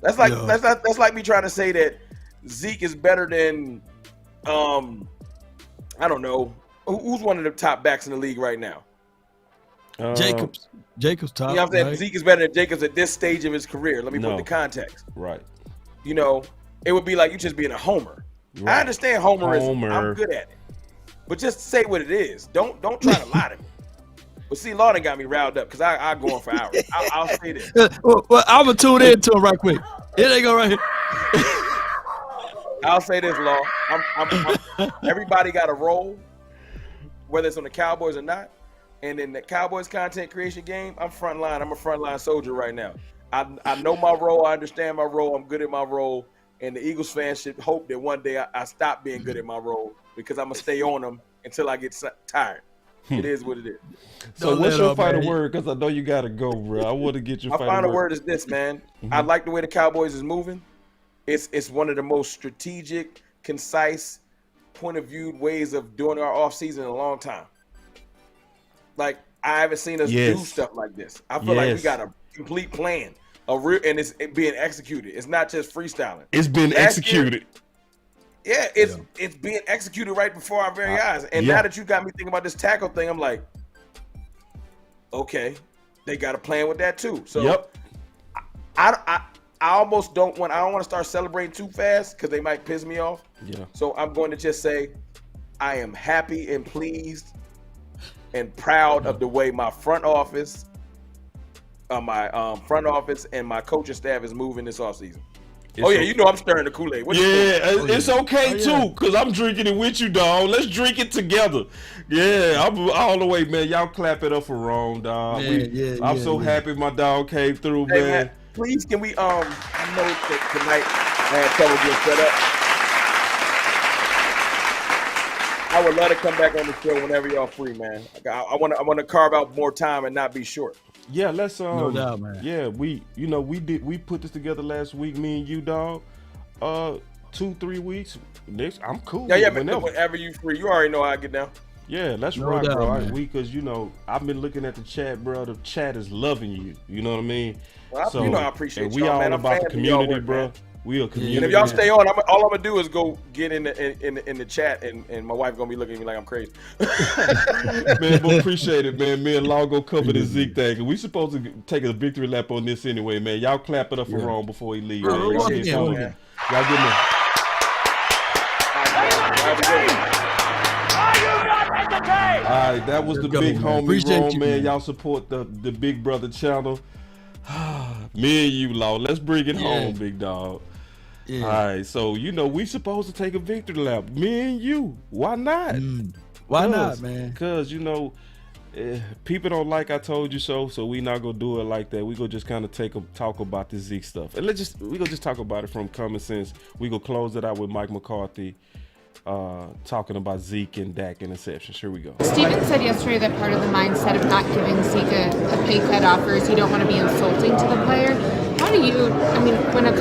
That's like that's like me trying to say that Zeke is better than I don't know. Who's one of the top backs in the league right now? Jacobs top. You know what I'm saying? Right? Zeke is better than Jacobs at this stage of his career. Let me put the context. Right. You know, it would be like you just being a homer. Right. I understand homerism. I'm good at it. But just say what it is. Don't try to lie to me. But see, Lawden got me riled up because I go on for hours. I'll say this. Well, I'm going to tune in to him right quick. Here they go right here. I'll say this, Law. Everybody got a role, whether it's on the Cowboys or not. And in the Cowboys content creation game, I'm frontline. I'm a frontline soldier right now. I know my role. I understand my role. I'm good at my role. And the Eagles fans should hope that one day I stop being good at my role, because I'm going to stay on them until I get tired. It is what it is. So what's your final word? Because I know you got to go, bro. I want to get your final word. My final word is this, man. I like the way the Cowboys is moving. It's one of the most strategic, concise, point of view ways of doing our offseason in a long time. Like, I haven't seen us do stuff like this. I feel like we got a complete plan, and it's being executed. It's not just freestyling. It's been executed. It's being executed right before our very eyes. And now that you got me thinking about this tackle thing, I'm like, okay, they got a plan with that too. So I almost don't want to start celebrating too fast because they might piss me off. Yeah. So I'm going to just say I am happy and pleased and proud of the way my front office and my coaching staff is moving this offseason. You know I'm stirring the Kool-Aid. It's okay too, because I'm drinking it with you, dog. Let's drink it together. Yeah, I'm all the way, man. Y'all clap it up for Ron, dog. I'm so happy my dog came through, man. Please, can we, I know that tonight I had trouble getting set up. I would love to come back on the show whenever y'all free, man. I want to carve out more time and not be short. Yeah, let's no doubt, man. Yeah, we put this together last week, me and you, dog. 2-3 weeks. Next, I'm cool. Yeah, man. Whenever you free, you already know how I get down. Yeah, let's No rock, doubt, bro. man. Because I've been looking at the chat, bro. The chat is loving you. You know what I mean? Well, So I appreciate we y'all, all man. I'm about the fans of y'all community, work, bro. man. We a community. And if y'all stay on, all I'm gonna do is go get in the chat, and my wife gonna be looking at me like I'm crazy. Man, but appreciate it, man. Me and Law go cover the Zeke thing. And we supposed to take a victory lap on this anyway, man. Y'all clap it up for Rome before he leaves. Bro, Man. walk Y'all again, walk again. get me. All right, that was the Go, big man. homie Appreciate Rome, you, man. man. Y'all support the Big Brother channel. Me and you, Law. Let's bring it home, big dog. Yeah. All right, so we supposed to take a victory lap. Me and you. Why not? Why not, man? Because people don't like I told you so, so we not gonna do it like that. We gonna just kind of talk about the Zeke stuff, and we gonna just talk about it from common sense. We gonna close it out with Mike McCarthy talking about Zeke and Dak interceptions. Here we go. Steven said yesterday that part of the mindset of not giving Zeke a pay cut offer is you don't want to be insulting to the player. How do you? I mean, when a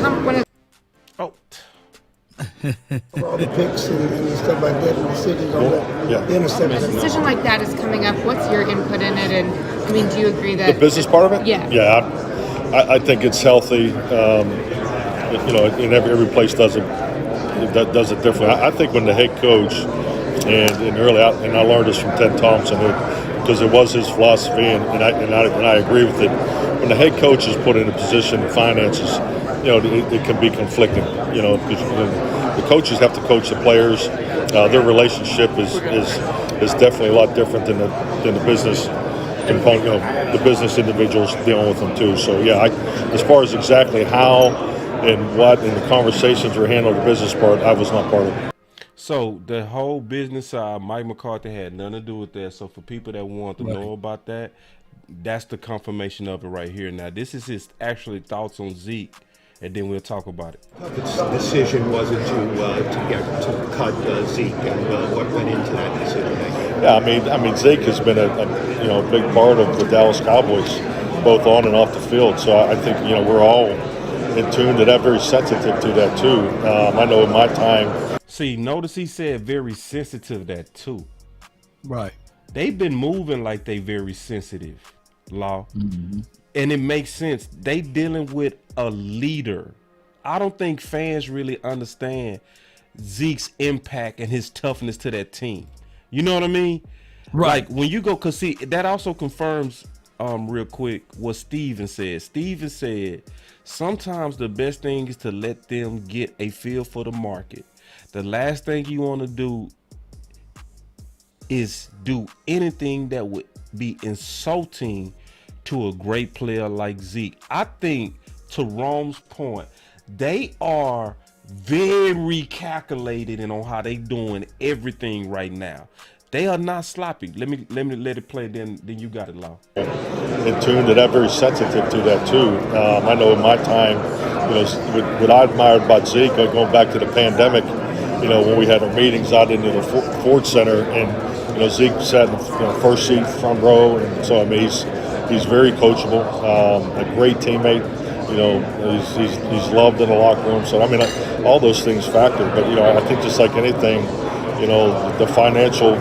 all the picks and stuff like that, and decisions on the interception. A decision like that is coming up. What's your input in it? And I mean, do you agree that The business part of it? Yeah. Yeah, I think it's healthy. And every place does it differently. I think when the head coach and I learned this from Ted Thompson because it was his philosophy, and I agree with it. When the head coach is put in a position of finances, it can be conflicting. The coaches have to coach the players. Their relationship is definitely a lot different than the business component. The business individuals dealing with them too. So yeah, as far as exactly how and what and the conversations were handled, the business part, I was not part of it. So the whole business side, Mike McCarthy had nothing to do with that. So for people that want to know about that, that's the confirmation of it right here. Now this is his actually thoughts on Zeke, and then we'll talk about it. The decision wasn't to cut Zeke, and what went into that decision? Yeah, I mean Zeke has been a big part of the Dallas Cowboys, both on and off the field. So I think we're all in tune to that, very sensitive to that too. I know in my time. See, notice he said very sensitive to that too. Right. They've been moving like they very sensitive, Law. Mm-hmm. And it makes sense. They dealing with a leader. I don't think fans really understand Zeke's impact and his toughness to that team. You know what I mean? Right. Like when you go, cause see, that also confirms real quick what Steven said. Steven said, sometimes the best thing is to let them get a feel for the market. The last thing you want to do is do anything that would be insulting to a great player like Zeke. I think, to Rome's point, they are very calculated in on how they doing everything right now. They are not sloppy. Let me let it play. Then you got it, Law. In tune to that, very sensitive to that too. I know in my time, what I admired about Zeke, going back to the pandemic, when we had our meetings out into the Ford Center, and Zeke sat in the first seat, front row, and so I mean he's very coachable, a great teammate. He's loved in the locker room. So I mean, all those things factor. But I think just like anything, the financial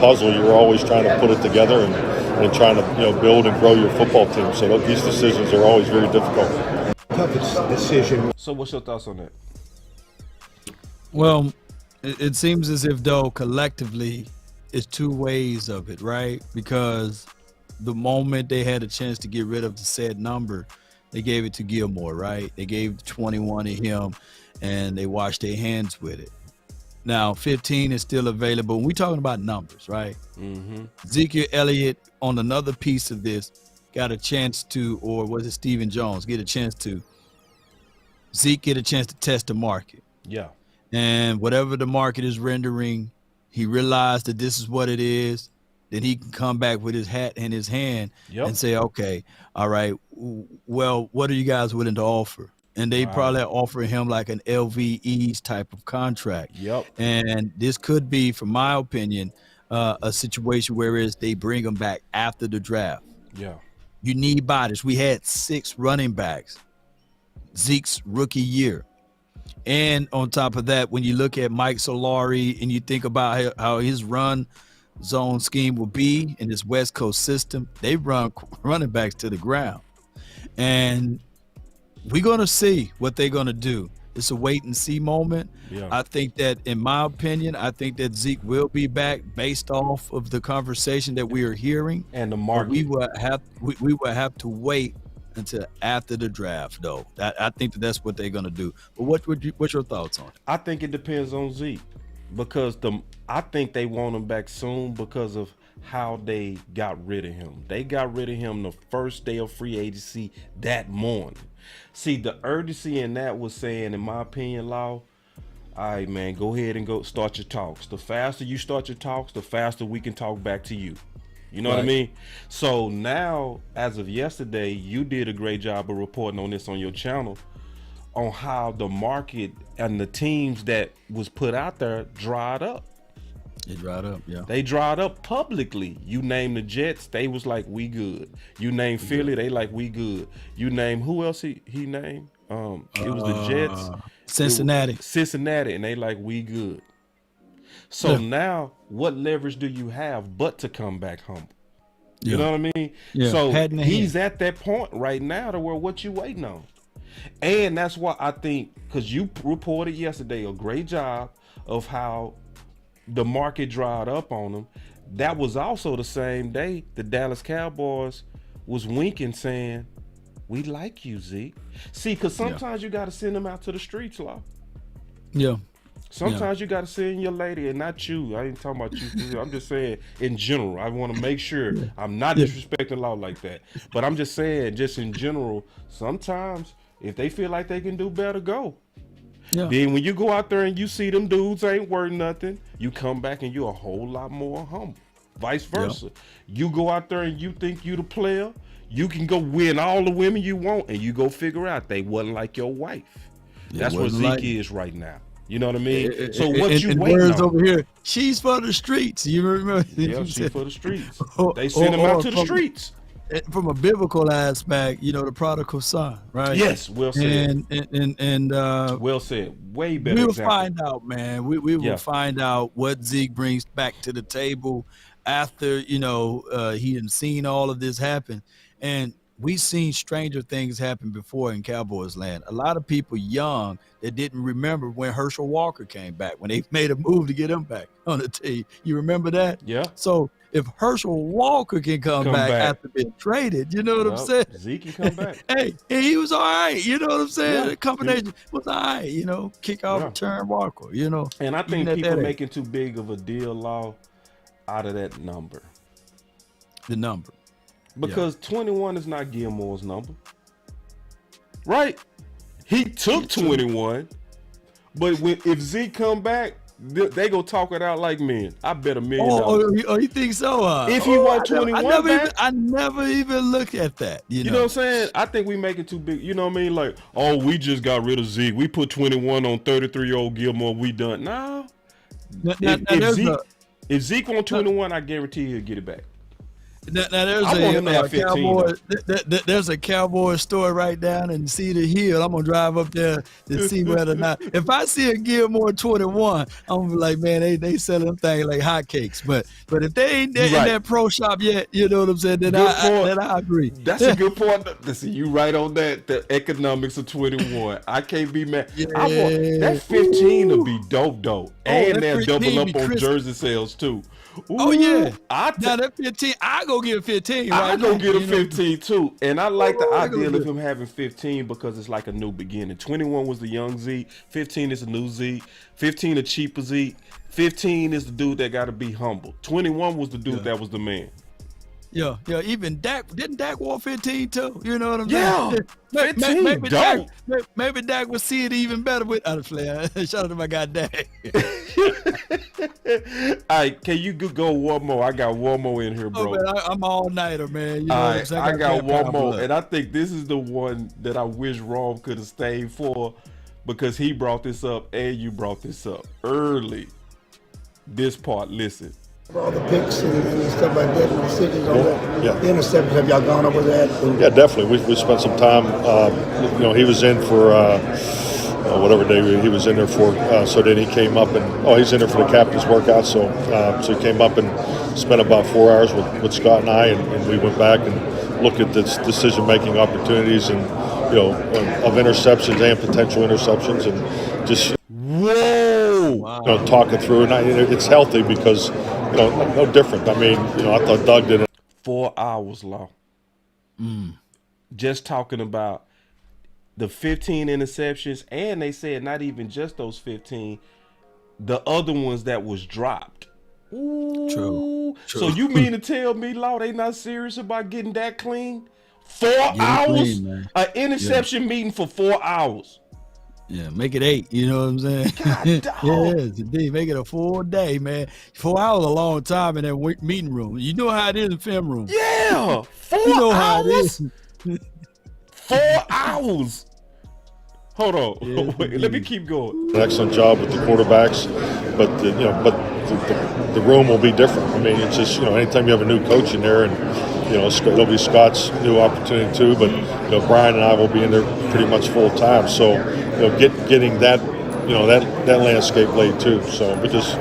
puzzle, you're always trying to put it together and trying to build and grow your football team. So these decisions are always very difficult. Toughest decision. So what's your thoughts on that? Well, it seems as if though collectively it's two ways of it, right? Because the moment they had a chance to get rid of the said number, they gave it to Gilmore, right? They gave 21 to him and they washed their hands with it. Now 15 is still available. We're talking about numbers, right? Mm-hmm. Ezekiel Elliott on another piece of this got a chance to, or was it Stephen Jones, Zeke get a chance to test the market. Yeah. And whatever the market is rendering, he realized that this is what it is. Then he can come back with his hat in his hand and say, okay, all right, well, what are you guys willing to offer? And they probably offer him like an LVE's type of contract. Yep. And this could be, from my opinion, a situation where they bring him back after the draft. Yeah. You need bodies. We had 6 running backs Zeke's rookie year. And on top of that, when you look at Mike Solari and you think about how his run zone scheme will be in this West Coast system. They run running backs to the ground. And we're going to see what they're going to do. It's a wait and see moment. Yeah. I think that, in my opinion, I think that Zeke will be back based off of the conversation that we are hearing. And the But market. we will have to wait until after the draft, though. I think that's what they're going to do. But what's your thoughts on it? I think it depends on Zeke, because I think they want him back soon because of how they got rid of him. They got rid of him the first day of free agency that morning. See, the urgency in that was saying, in my opinion, Law, all right, man, go ahead and go start your talks. The faster you start your talks, the faster we can talk back to you. You know what I mean? So now, as of yesterday, you did a great job of reporting on this on your channel, on how the market and the teams that was put out there dried up. It dried up, yeah. They dried up publicly. You name the Jets, they was like, we good. You name Philly, they like, we good. You name, who else he named? It was the Jets. Cincinnati. Cincinnati, and they like, we good. So now, what leverage do you have but to come back humble? You know what I mean? Yeah. So he's at that point right now to where what you waiting on. And that's why I think, because you reported yesterday a great job of how the market dried up on him. That was also the same day the Dallas Cowboys was winking, saying, we like you, Zeke. See, because sometimes you got to send them out to the streets, Law. Yeah. Sometimes you got to send your lady, and not you. I ain't talking about you. I'm just saying in general. I want to make sure I'm not disrespecting Law like that. But I'm just saying, just in general, sometimes if they feel like they can do better, go. Yeah. Then when you go out there and you see them dudes ain't worth nothing, you come back and you're a whole lot more humble. Vice versa. You go out there and you think you the player, you can go win all the women you want, and you go figure out they wasn't like your wife. That's where Zeke is right now. You know what I mean? So what you waiting on? Over here, she's for the streets. You remember? Yeah, she's for the streets. They send him out to the streets. From a biblical aspect, you know, the prodigal son, right? Yes, well said. And well said. Way better. We will find out, man. We will find out what Zeke brings back to the table after, you know, he had seen all of this happen. And we've seen stranger things happen before in Cowboys land. A lot of people young that didn't remember when Herschel Walker came back, when they made a move to get him back on the team. You remember that? Yeah. So if Herschel Walker can come back after being traded, you know what I'm saying? Zeke can come back. Hey, he was all right. You know what I'm saying? The combination was all right. You know, kick off return Walker, you know. And I think people making too big of a deal, Law, out of that number. The number. Because 21 is not Gilmore's number. Right? He took 21. But if Zeke come back, they go talk it out like men. I bet $1 million. Oh, you think so? If he want 21 back, I never even looked at that. You know what I'm saying? I think we make it too big. You know what I mean? Like, oh, we just got rid of Zeke. We put 21 on 33-year-old Gilmore. We done. Nah. If Zeke want 21, I guarantee he'll get it back. Now there's there's a Cowboy store right down in Cedar Hill. I'm gonna drive up there to see whether or not, if I see a Gilmore 21, I'm gonna be like, man, they sell them things like hotcakes. But if they ain't in that pro shop yet, you know what I'm saying? Then I agree. That's a good point. Listen, you right on that. The economics of 21. I can't be mad. Yeah. I want that 15 to be dope. And they'll double up on jersey sales too. Ooh, oh yeah, now that 15, I go get a 15. I go get a 15 too, and I like the idea of him having 15 because it's like a new beginning. 21 was the young Zeke, 15 is a new Zeke, 15 a cheaper Zeke, 15 is the dude that got to be humble. 21 was the dude that was the man. Yeah. Even Dak, didn't Dak wear 15 too? You know what I'm saying? Yeah, 15. Maybe Dak would see it even better with other players. Shout out to my guy Dak. All right, can you go one more? I got one more in here, bro. Oh, man, I'm all nighter, man. You know what I'm saying? I got one more, and I think this is the one that I wish Rom could have stayed for, because he brought this up and you brought this up early. This part, listen. All the picks and stuff like that, and decisions on the interceptions, have y'all gone over that? Yeah, definitely. We spent some time. He was in for whatever day he was in there for. So then he came up and he's in there for the captain's workout. So he came up and spent about 4 hours with Scott and I, and we went back and looked at the decision-making opportunities and, of interceptions and potential interceptions, and just talking through it. And it's healthy because no different. I mean, I thought Doug did it. 4 hours, Law. Just talking about the 15 interceptions, and they said not even just those 15, the other ones that was dropped. Ooh. True. So you mean to tell me, Law, they not serious about getting that clean? 4 hours? Clean, an interception meeting for 4 hours. Yeah, make it 8. You know what I'm saying? Yes, indeed. Make it a full day, man. 4 hours is a long time in that meeting room. You know how it is in film room. Yeah, 4 you know hours. How it is. 4 hours. Hold on. Yes, wait, let me keep going. An excellent job with the quarterbacks, but the room will be different. I mean, it's just anytime you have a new coach in there, and it'll be Scott's new opportunity too. But Brian and I will be in there pretty much full time. So getting that that landscape laid too. So we just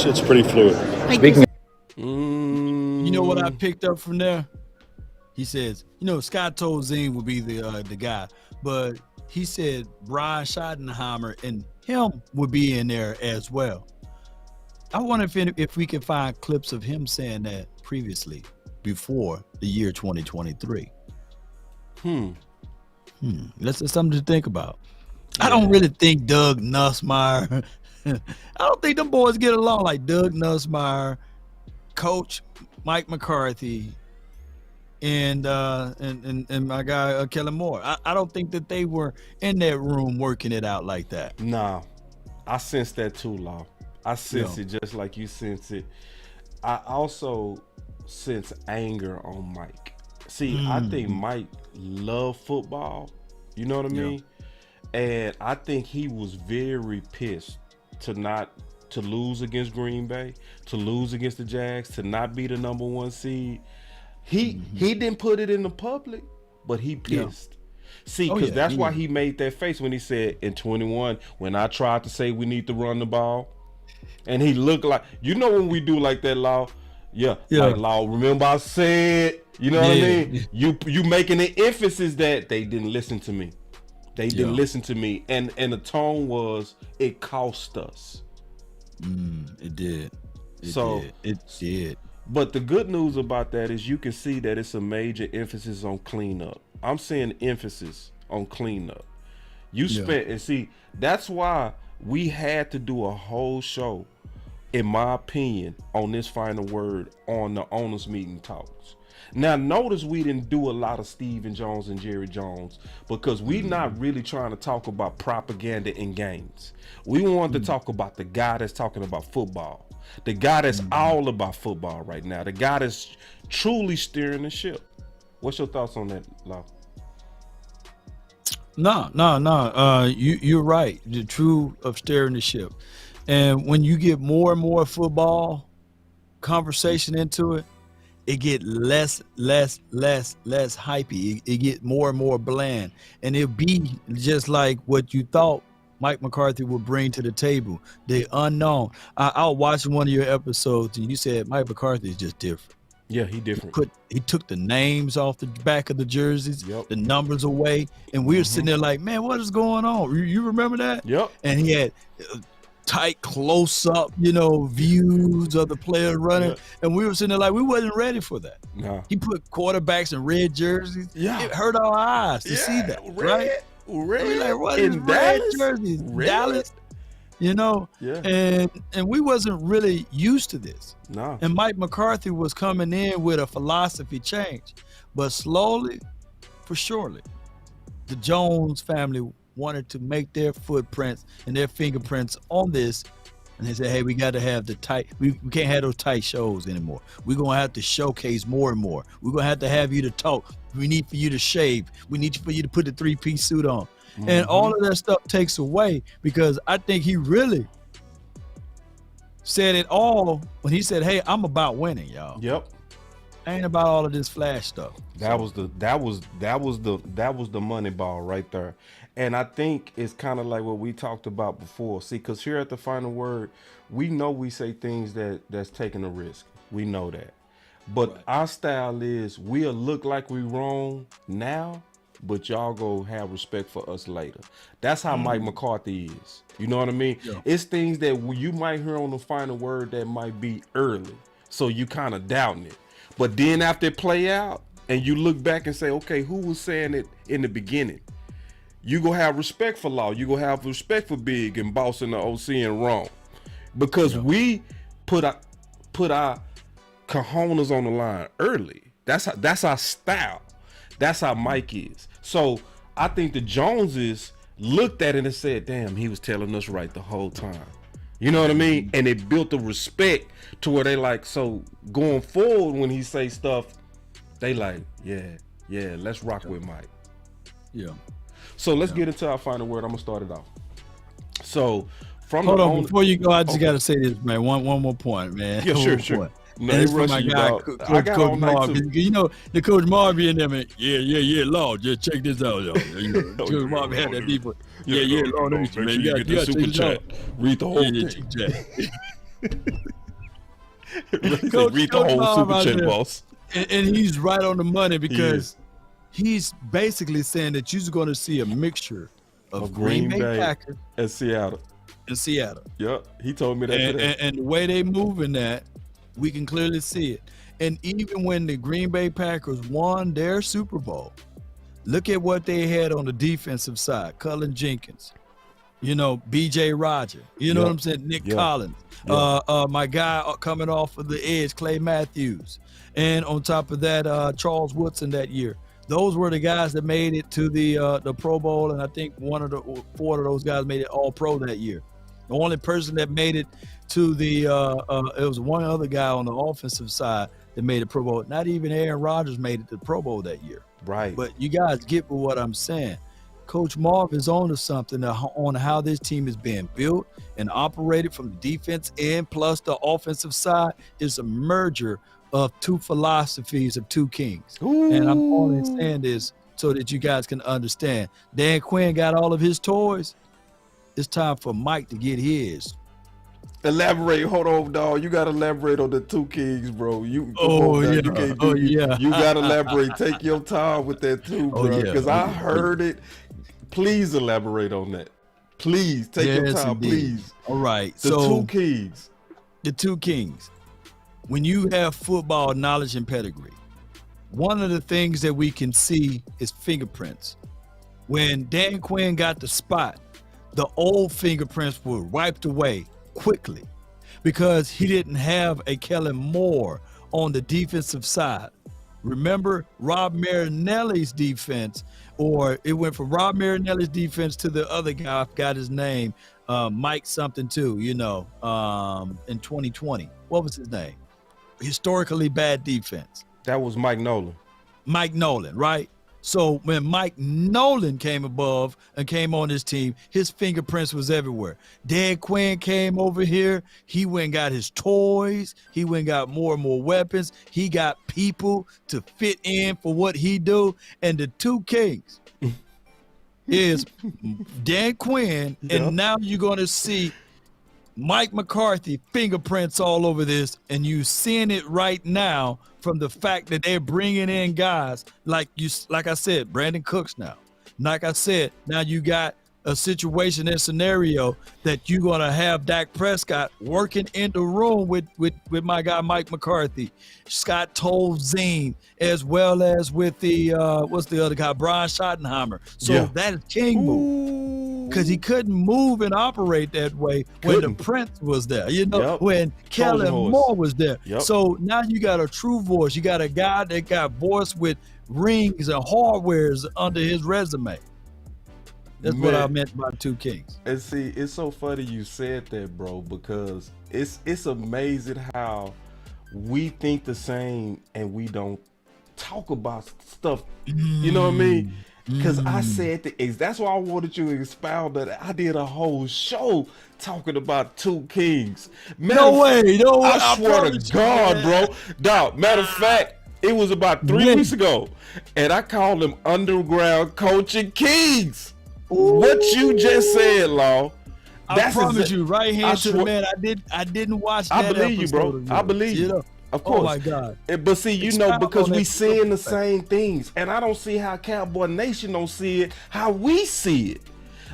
it's pretty fluid. Speaking. You know what I picked up from there? He says, Scott told Zane would be the guy, but he said Brian Schottenheimer and him would be in there as well. I wonder if we can find clips of him saying that previously, before the year 2023. That's something to think about. Yeah. I don't really think Doug Nussmeier. I don't think them boys get along like Doug Nussmeier, Coach Mike McCarthy, and my guy Kellen Moore. I don't think that they were in that room working it out like that. Nah, I sense that too, Law. I sense it just like you sense it. I also sense anger on Mike. See, I think Mike loved football. You know what I mean? And I think he was very pissed to lose against Green Bay, to lose against the Jags, to not be the number 1 seed. He didn't put it in the public, but he pissed. See, because that's why he made that face when he said in 21, when I tried to say we need to run the ball, and he looked like, when we do like that, Law, like Law, remember I said, you know what I mean? You making the emphasis that they didn't listen to me. They didn't listen to me, and the tone was, it cost us. It did. It did. But the good news about that is you can see that it's a major emphasis on cleanup. I'm saying emphasis on cleanup. You spent, and see, that's why we had to do a whole show, in my opinion, on this final word on the owners meeting talks. Now, notice we didn't do a lot of Stephen Jones and Jerry Jones because we're not really trying to talk about propaganda in games. We wanted to talk about the guy that's talking about football, the guy that's all about football right now, the guy that's truly steering the ship. What's your thoughts on that, Lau? No. You're right. The true of steering the ship. And when you get more and more football conversation into it, it get less hypey. It get more and more bland, and it'll be just like what you thought Mike McCarthy would bring to the table, the unknown. I was watching one of your episodes, and you said Mike McCarthy is just different. Yeah, he different. He took the names off the back of the jerseys, the numbers away, and we were sitting there like, man, what is going on? You remember that? Yep. And he had tight close-up, views of the players running, and we were sitting there like we wasn't ready for that. No. He put quarterbacks in red jerseys. It hurt our eyes to see that, right? Red, I mean, like, what is red jerseys? Dallas, and we wasn't really used to this. No. And Mike McCarthy was coming in with a philosophy change, but slowly, for surely, the Jones family wanted to make their footprints and their fingerprints on this, and they said, hey, we got to have the tight, we can't have those tight shows anymore. We're going to have to showcase more and more. We're going to have you to talk. We need for you to shave. We need for you to put the 3-piece suit on. And all of that stuff takes away, because I think he really said it all when he said, hey, I'm about winning, y'all. Yep. I ain't about all of this flash stuff. That was the money ball right there. And I think it's kind of like what we talked about before. See, because here at the final word, we know we say things that's taking a risk. We know that. But our style is we'll look like we wrong now, but y'all go have respect for us later. That's how Mike McCarthy is. You know what I mean? Yeah. It's things that you might hear on the final word that might be early. So you kind of doubting it. But then after it play out and you look back and say, okay, who was saying it in the beginning? You gonna have respect for Law. You gonna have respect for Big and Boss and the OC and Wrong. Because we put our cojones on the line early. That's our style. That's how Mike is. So I think the Joneses looked at it and said, damn, he was telling us right the whole time. You know what I mean? And it built a respect to where they like, so going forward when he say stuff, they like, yeah, let's rock with Mike. Yeah. So let's get into our final word. I'm gonna start it off. So from hold on, before you go, I just gotta say this, man. One more point, man. Yeah, sure. No, it's for my guy, Coach Marv. You know, the Coach Marv in there, man. Yeah, Lord, just check this out, y'all. You know, Coach Marv had that deep. Yeah, Lord, let me see, man. You got the super chat. Read the whole thing. Read the whole super chat, boss. And he's right on the money because he's basically saying that you're going to see a mixture of Green Bay Packers and Seattle. Yep, he told me that today. And the way they move in that, we can clearly see it. And even when the Green Bay Packers won their Super Bowl, look at what they had on the defensive side. Cullen Jenkins, you know, B.J. Roger, you know what I'm saying? Nick Collins, my guy coming off of the edge, Clay Matthews. And on top of that, Charles Woodson that year. Those were the guys that made it to the Pro Bowl, and I think four of those guys made it all pro that year. The only person that made it to it was one other guy on the offensive side that made it Pro Bowl. Not even Aaron Rodgers made it to the Pro Bowl that year. Right. But you guys get what I'm saying. Coach Marv is on to something on how this team is being built and operated from the defense and plus the offensive side is a merger of two philosophies of two kings. Ooh. And I'm only saying this so that you guys can understand. Dan Quinn got all of his toys. It's time for Mike to get his. Elaborate. Hold on, dog. You got to elaborate on the two kings, bro. You can't do You got to elaborate. Take your time with that too, bro. Because I heard it. Please elaborate on that. Please take your time, please. All right. The two kings. The two kings. When you have football knowledge and pedigree, one of the things that we can see is fingerprints. When Dan Quinn got the spot, the old fingerprints were wiped away quickly because he didn't have a Kellen Moore on the defensive side. Remember Rob Marinelli's defense, or it went from Rob Marinelli's defense to the other guy, I forgot his name, Mike something too, in 2020. What was his name? Historically bad defense. That was Mike Nolan. Mike Nolan, right? So when Mike Nolan came above and came on this team, his fingerprints was everywhere. Dan Quinn came over here. He went and got his toys. He went and got more and more weapons. He got people to fit in for what he do. And the two kings is Dan Quinn, and now you're going to see Mike McCarthy fingerprints all over this, and you seeing it right now from the fact that they're bringing in guys like I said, Brandon Cooks now. Like I said, now you got a situation and scenario that you're gonna have Dak Prescott working in the room with my guy Mike McCarthy, Scott Tolzien, as well as with the what's the other guy, Brian Schottenheimer. So that is king move, because he couldn't move and operate that way when the Prince was there. When Kellen Moore was there. So now you got a true voice. You got a guy that got voice with rings and hardwares under his resume. That's what I meant by two kings. And see, it's so funny you said that, bro, because it's amazing how we think the same and we don't talk about stuff. You know what I mean? Because I said that's why I wanted you to expound that. I did a whole show talking about two kings. No way. I swear to God, bro. Dog, matter of fact, it was about 3 weeks ago, and I called them underground coaching kings. What you just said, Law. I promise you, right hand to the man. I didn't watch that. I believe you, bro. I believe you. Of course. Oh my God. But see, you know, because we seeing the same things, and I don't see how Cowboy Nation don't see it how we see it.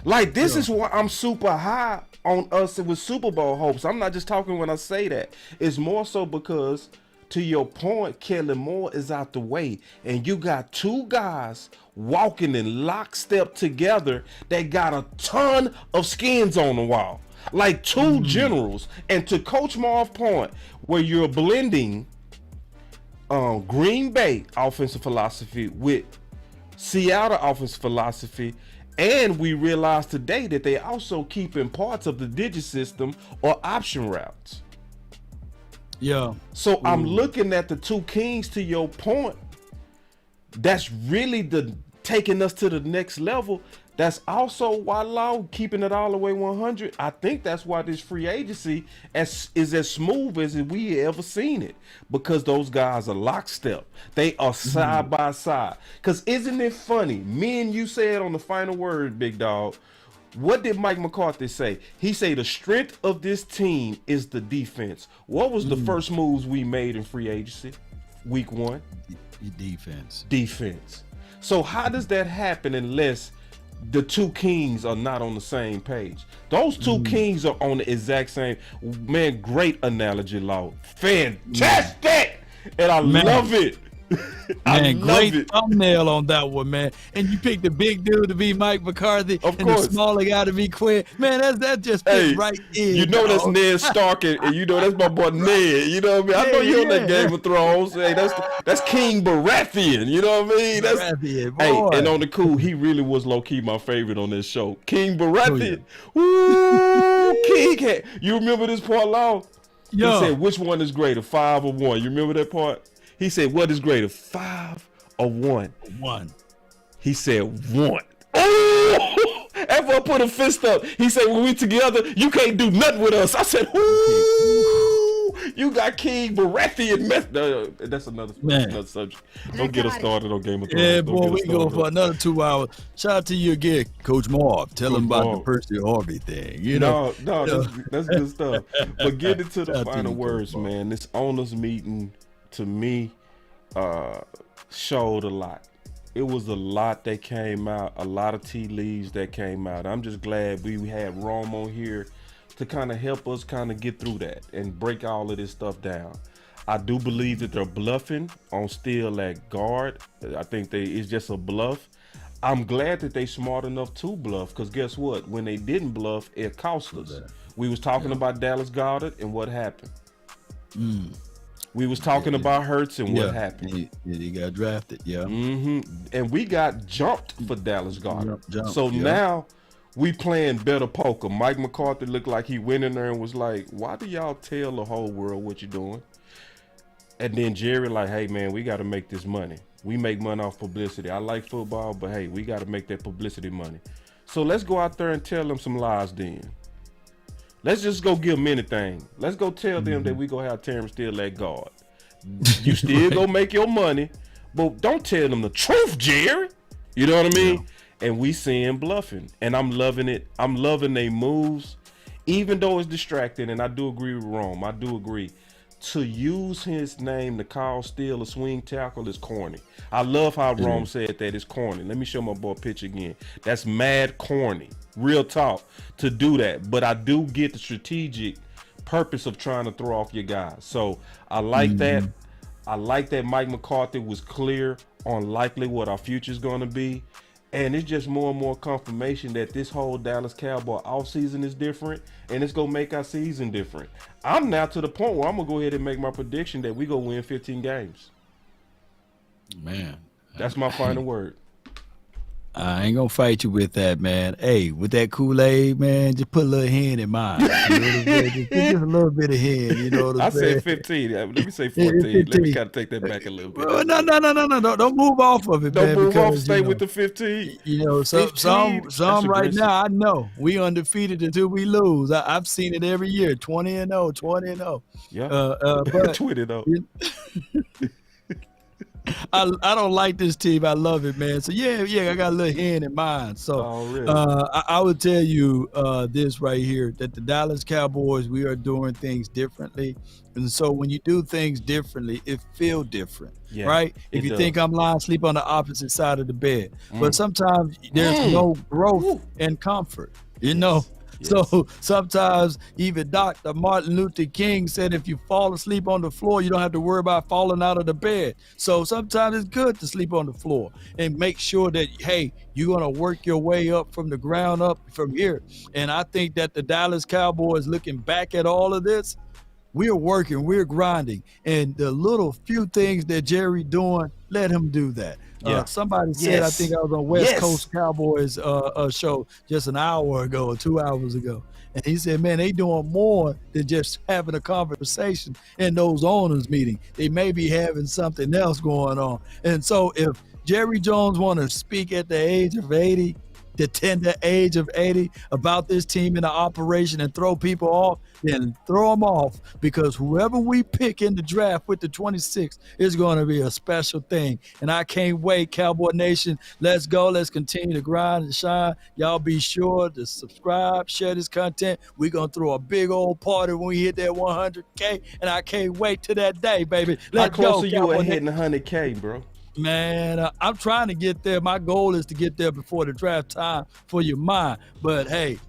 Like, this is why I'm super high on us with Super Bowl hopes. I'm not just talking when I say that. It's more so because, to your point, Kelly Moore is out the way, and you got two guys walking in lockstep together that got a ton of skins on the wall. Like two generals. And to Coach Marv's point, where you're blending Green Bay offensive philosophy with Seattle offensive philosophy, and we realize today that they also keeping parts of the digit system or option routes. Yeah. So I'm looking at the two kings, to your point. That's really the taking us to the next level. That's also why Law keeping it all the way 100. I think that's why this free agency is as smooth as we ever seen it, because those guys are lockstep. They are side by side. Because isn't it funny? Me and you said on the final word, big dog. What did Mike McCarthy say? He said the strength of this team is the defense. What was the first moves we made in free agency? Week 1? Defense. So how does that happen unless the two kings are not on the same page? Those two kings are on the exact same. Man, great analogy, Law. Fantastic! And I love it. Man, great thumbnail on that one, man. And you picked the big dude to be Mike McCarthy, of and course. the smaller guy to be Quinn. Man, that just fits right in. You know that's Ned Stark, and you know that's my boy Ned. You know what I mean? I know you on that Game of Thrones. Hey, that's King Baratheon. You know what I mean? That's Baratheon, hey, and on the cool, he really was low key my favorite on this show. King Baratheon. Woo, King. You remember this part, Law? He said, "Which one is greater, 5 or 1?" You remember that part? He said, "What is greater, 5 or 1?" 1. He said 1. Oh! After I put a fist up, he said, "When we together, you can't do nothing with us." I said, "Ooh, you got King Baratheon." That's another subject. Don't get us started on Game of Thrones. Yeah, boy, we go for another 2 hours. Shout out to you again, Coach Marv. Tell him about the Percy Harvey thing. That's good stuff. But get into the final words, man. This owners meeting, to me, showed a lot. It was a lot that came out, a lot of tea leaves that came out. I'm just glad we had Rome on here to kind of help us kind of get through that and break all of this stuff down. I do believe that they're bluffing on Steele at guard. I think it's just a bluff. I'm glad that they smart enough to bluff, because guess what? When they didn't bluff, it cost us. We was talking about Dallas Goedert, and what happened? We was talking about Hurts, and what happened? He got drafted, And we got jumped for Dallas Goedert. Now we playing better poker. Mike McCarthy looked like he went in there and was like, "Why do y'all tell the whole world what you're doing?" And then Jerry like, "Hey man, we got to make this money. We make money off publicity. I like football, but hey, we got to make that publicity money. So let's go out there and tell them some lies then. Let's just go give them anything. Let's go tell them that we gonna have Terrence Steele at guard. You still go make your money, but don't tell them the truth, Jerry. You know what I mean?" And we seeing bluffing, and I'm loving it. I'm loving they moves, even though it's distracting. And I do agree with Rome. I do agree. To use his name to call Steele a swing tackle is corny. I love how Rome said that it's corny. Let me show my boy a picture again. That's mad corny. Real talk to do that. But I do get the strategic purpose of trying to throw off your guys. So I like that. I like that Mike McCarthy was clear on likely what our future is going to be. And it's just more and more confirmation that this whole Dallas Cowboy offseason is different, and it's going to make our season different. I'm now to the point where I'm going to go ahead and make my prediction that we go win 15 games. Man. That's my final word. I ain't gonna fight you with that, man. Hey, with that Kool-Aid, man, just put a little hen in mine. You know just a little bit of hen, you know what I'm saying? I said 15. Let me say 14. 15. Let me kind of take that back a little bit. Well, no. Don't move off of it, Don't man. Move because, off. Stay with the 15. You know, some right now, I know. We undefeated until we lose. I've seen it every year. 20-0, 20-0. Yeah. But 20-0. I don't like this team. I love it, man. So yeah, I got a little hand in mind. So I would tell you this right here, that the Dallas Cowboys, we are doing things differently. And so when you do things differently, it feels different, right? If you think I'm lying, sleep on the opposite side of the bed. But sometimes there's no growth and comfort, you know? So sometimes even Dr. Martin Luther King said, if you fall asleep on the floor, you don't have to worry about falling out of the bed. So sometimes it's good to sleep on the floor and make sure that, hey, you're going to work your way up from the ground up from here. And I think that the Dallas Cowboys, looking back at all of this, we're working, we're grinding. And the little few things that Jerry doing, let him do that. Somebody said, I think I was on West Coast Cowboys show just an hour ago or 2 hours ago. And he said, man, they doing more than just having a conversation in those owners meeting. They may be having something else going on. And so if Jerry Jones want to speak at the age of 80, the tender age of 80 about this team in the operation and throw people off, then throw them off, because whoever we pick in the draft with the 26 is going to be a special thing. And I can't wait, Cowboy Nation. Let's go. Let's continue to grind and shine. Y'all be sure to subscribe, share this content. We're going to throw a big old party when we hit that 100K, and I can't wait to that day, baby. Let's go. How close are you at hitting 100K, bro? Man, I'm trying to get there. My goal is to get there before the draft time for your mind. But hey,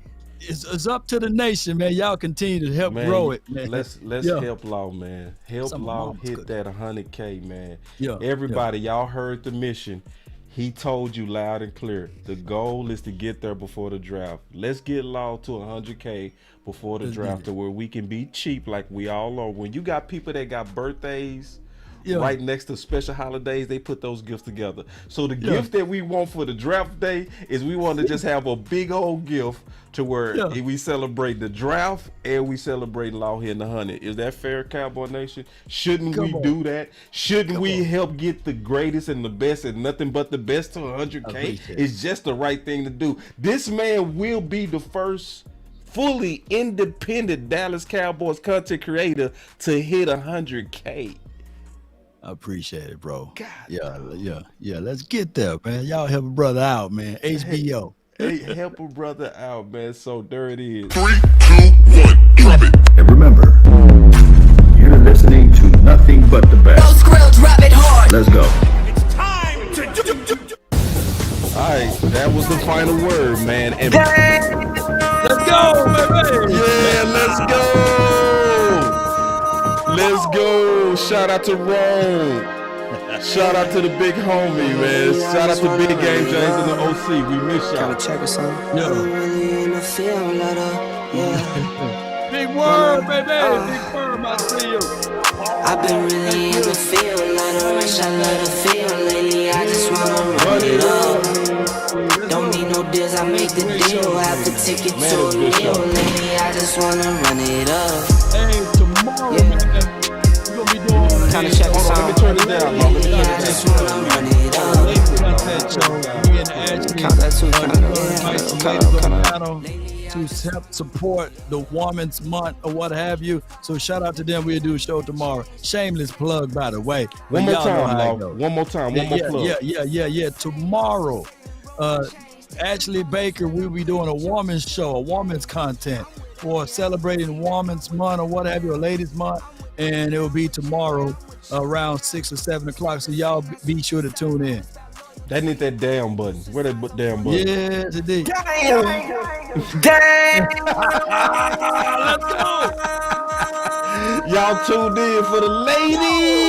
it's up to the nation, man. Y'all continue to help grow it, man. Let's help Law, man. Help Law hit that 100K, man. Everybody, y'all heard the mission. He told you loud and clear. The goal is to get there before the draft. Let's get Law to 100K before the draft, to where we can be cheap like we all are. When you got people that got birthdays right next to special holidays, they put those gifts together. So the gift that we want for the draft day is we want to just have a big old gift to where we celebrate the draft and we celebrate Law hitting 100. Is that fair, Cowboy Nation? Shouldn't we do that? Shouldn't we help get the greatest and the best and nothing but the best to 100K? It's just the right thing to do. This man will be the first fully independent Dallas Cowboys content creator to hit 100K. I appreciate it, bro. God, yeah. Let's get there, man. Y'all help a brother out, man. HBO. Hey, help a brother out, man. So there it is. 3, 2, 1, drop it. And remember, you're listening to nothing but the best. Drop it hard. Let's go. It's time to All right, that was the final word, man. And let's go, baby. Yeah, let's go. Let's go. Shout out to Rome. Shout out to the big homie, man. Shout out to Big Game James and the OC. We miss y'all. Check us out. Big word, baby. Big word, I see you. I've been really in the field, let her rush, I let her feel. Lately, I just wanna run it up. Don't need no deals, I make the deal. Have to take it to a meal. Lately, I just wanna run it up. Hey, tomorrow, man, we're gonna be doing Kinda check us out. Let me turn it down. Lately, I just wanna run it up. Count that too, to help support the Women's Month or what have you. So shout out to them. We'll do a show tomorrow. Shameless plug, by the way. One more time, Law. One more time. One more plug. Yeah. Tomorrow, Ashley Baker will be doing a woman's show, a woman's content for celebrating Women's Month or what have you, or Ladies Month. And it will be tomorrow around 6 or 7 o'clock. So y'all be sure to tune in. That need that damn button. Where that damn button? Yes, indeed. Damn! Let's go! Y'all tuned in for the ladies.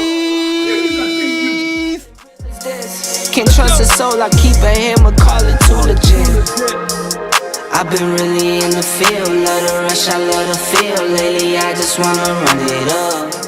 Can't trust a soul, I keep a hammer, call it too legit. I've been really in the field, let her rush, I let her feel. Lately, I just wanna run it up.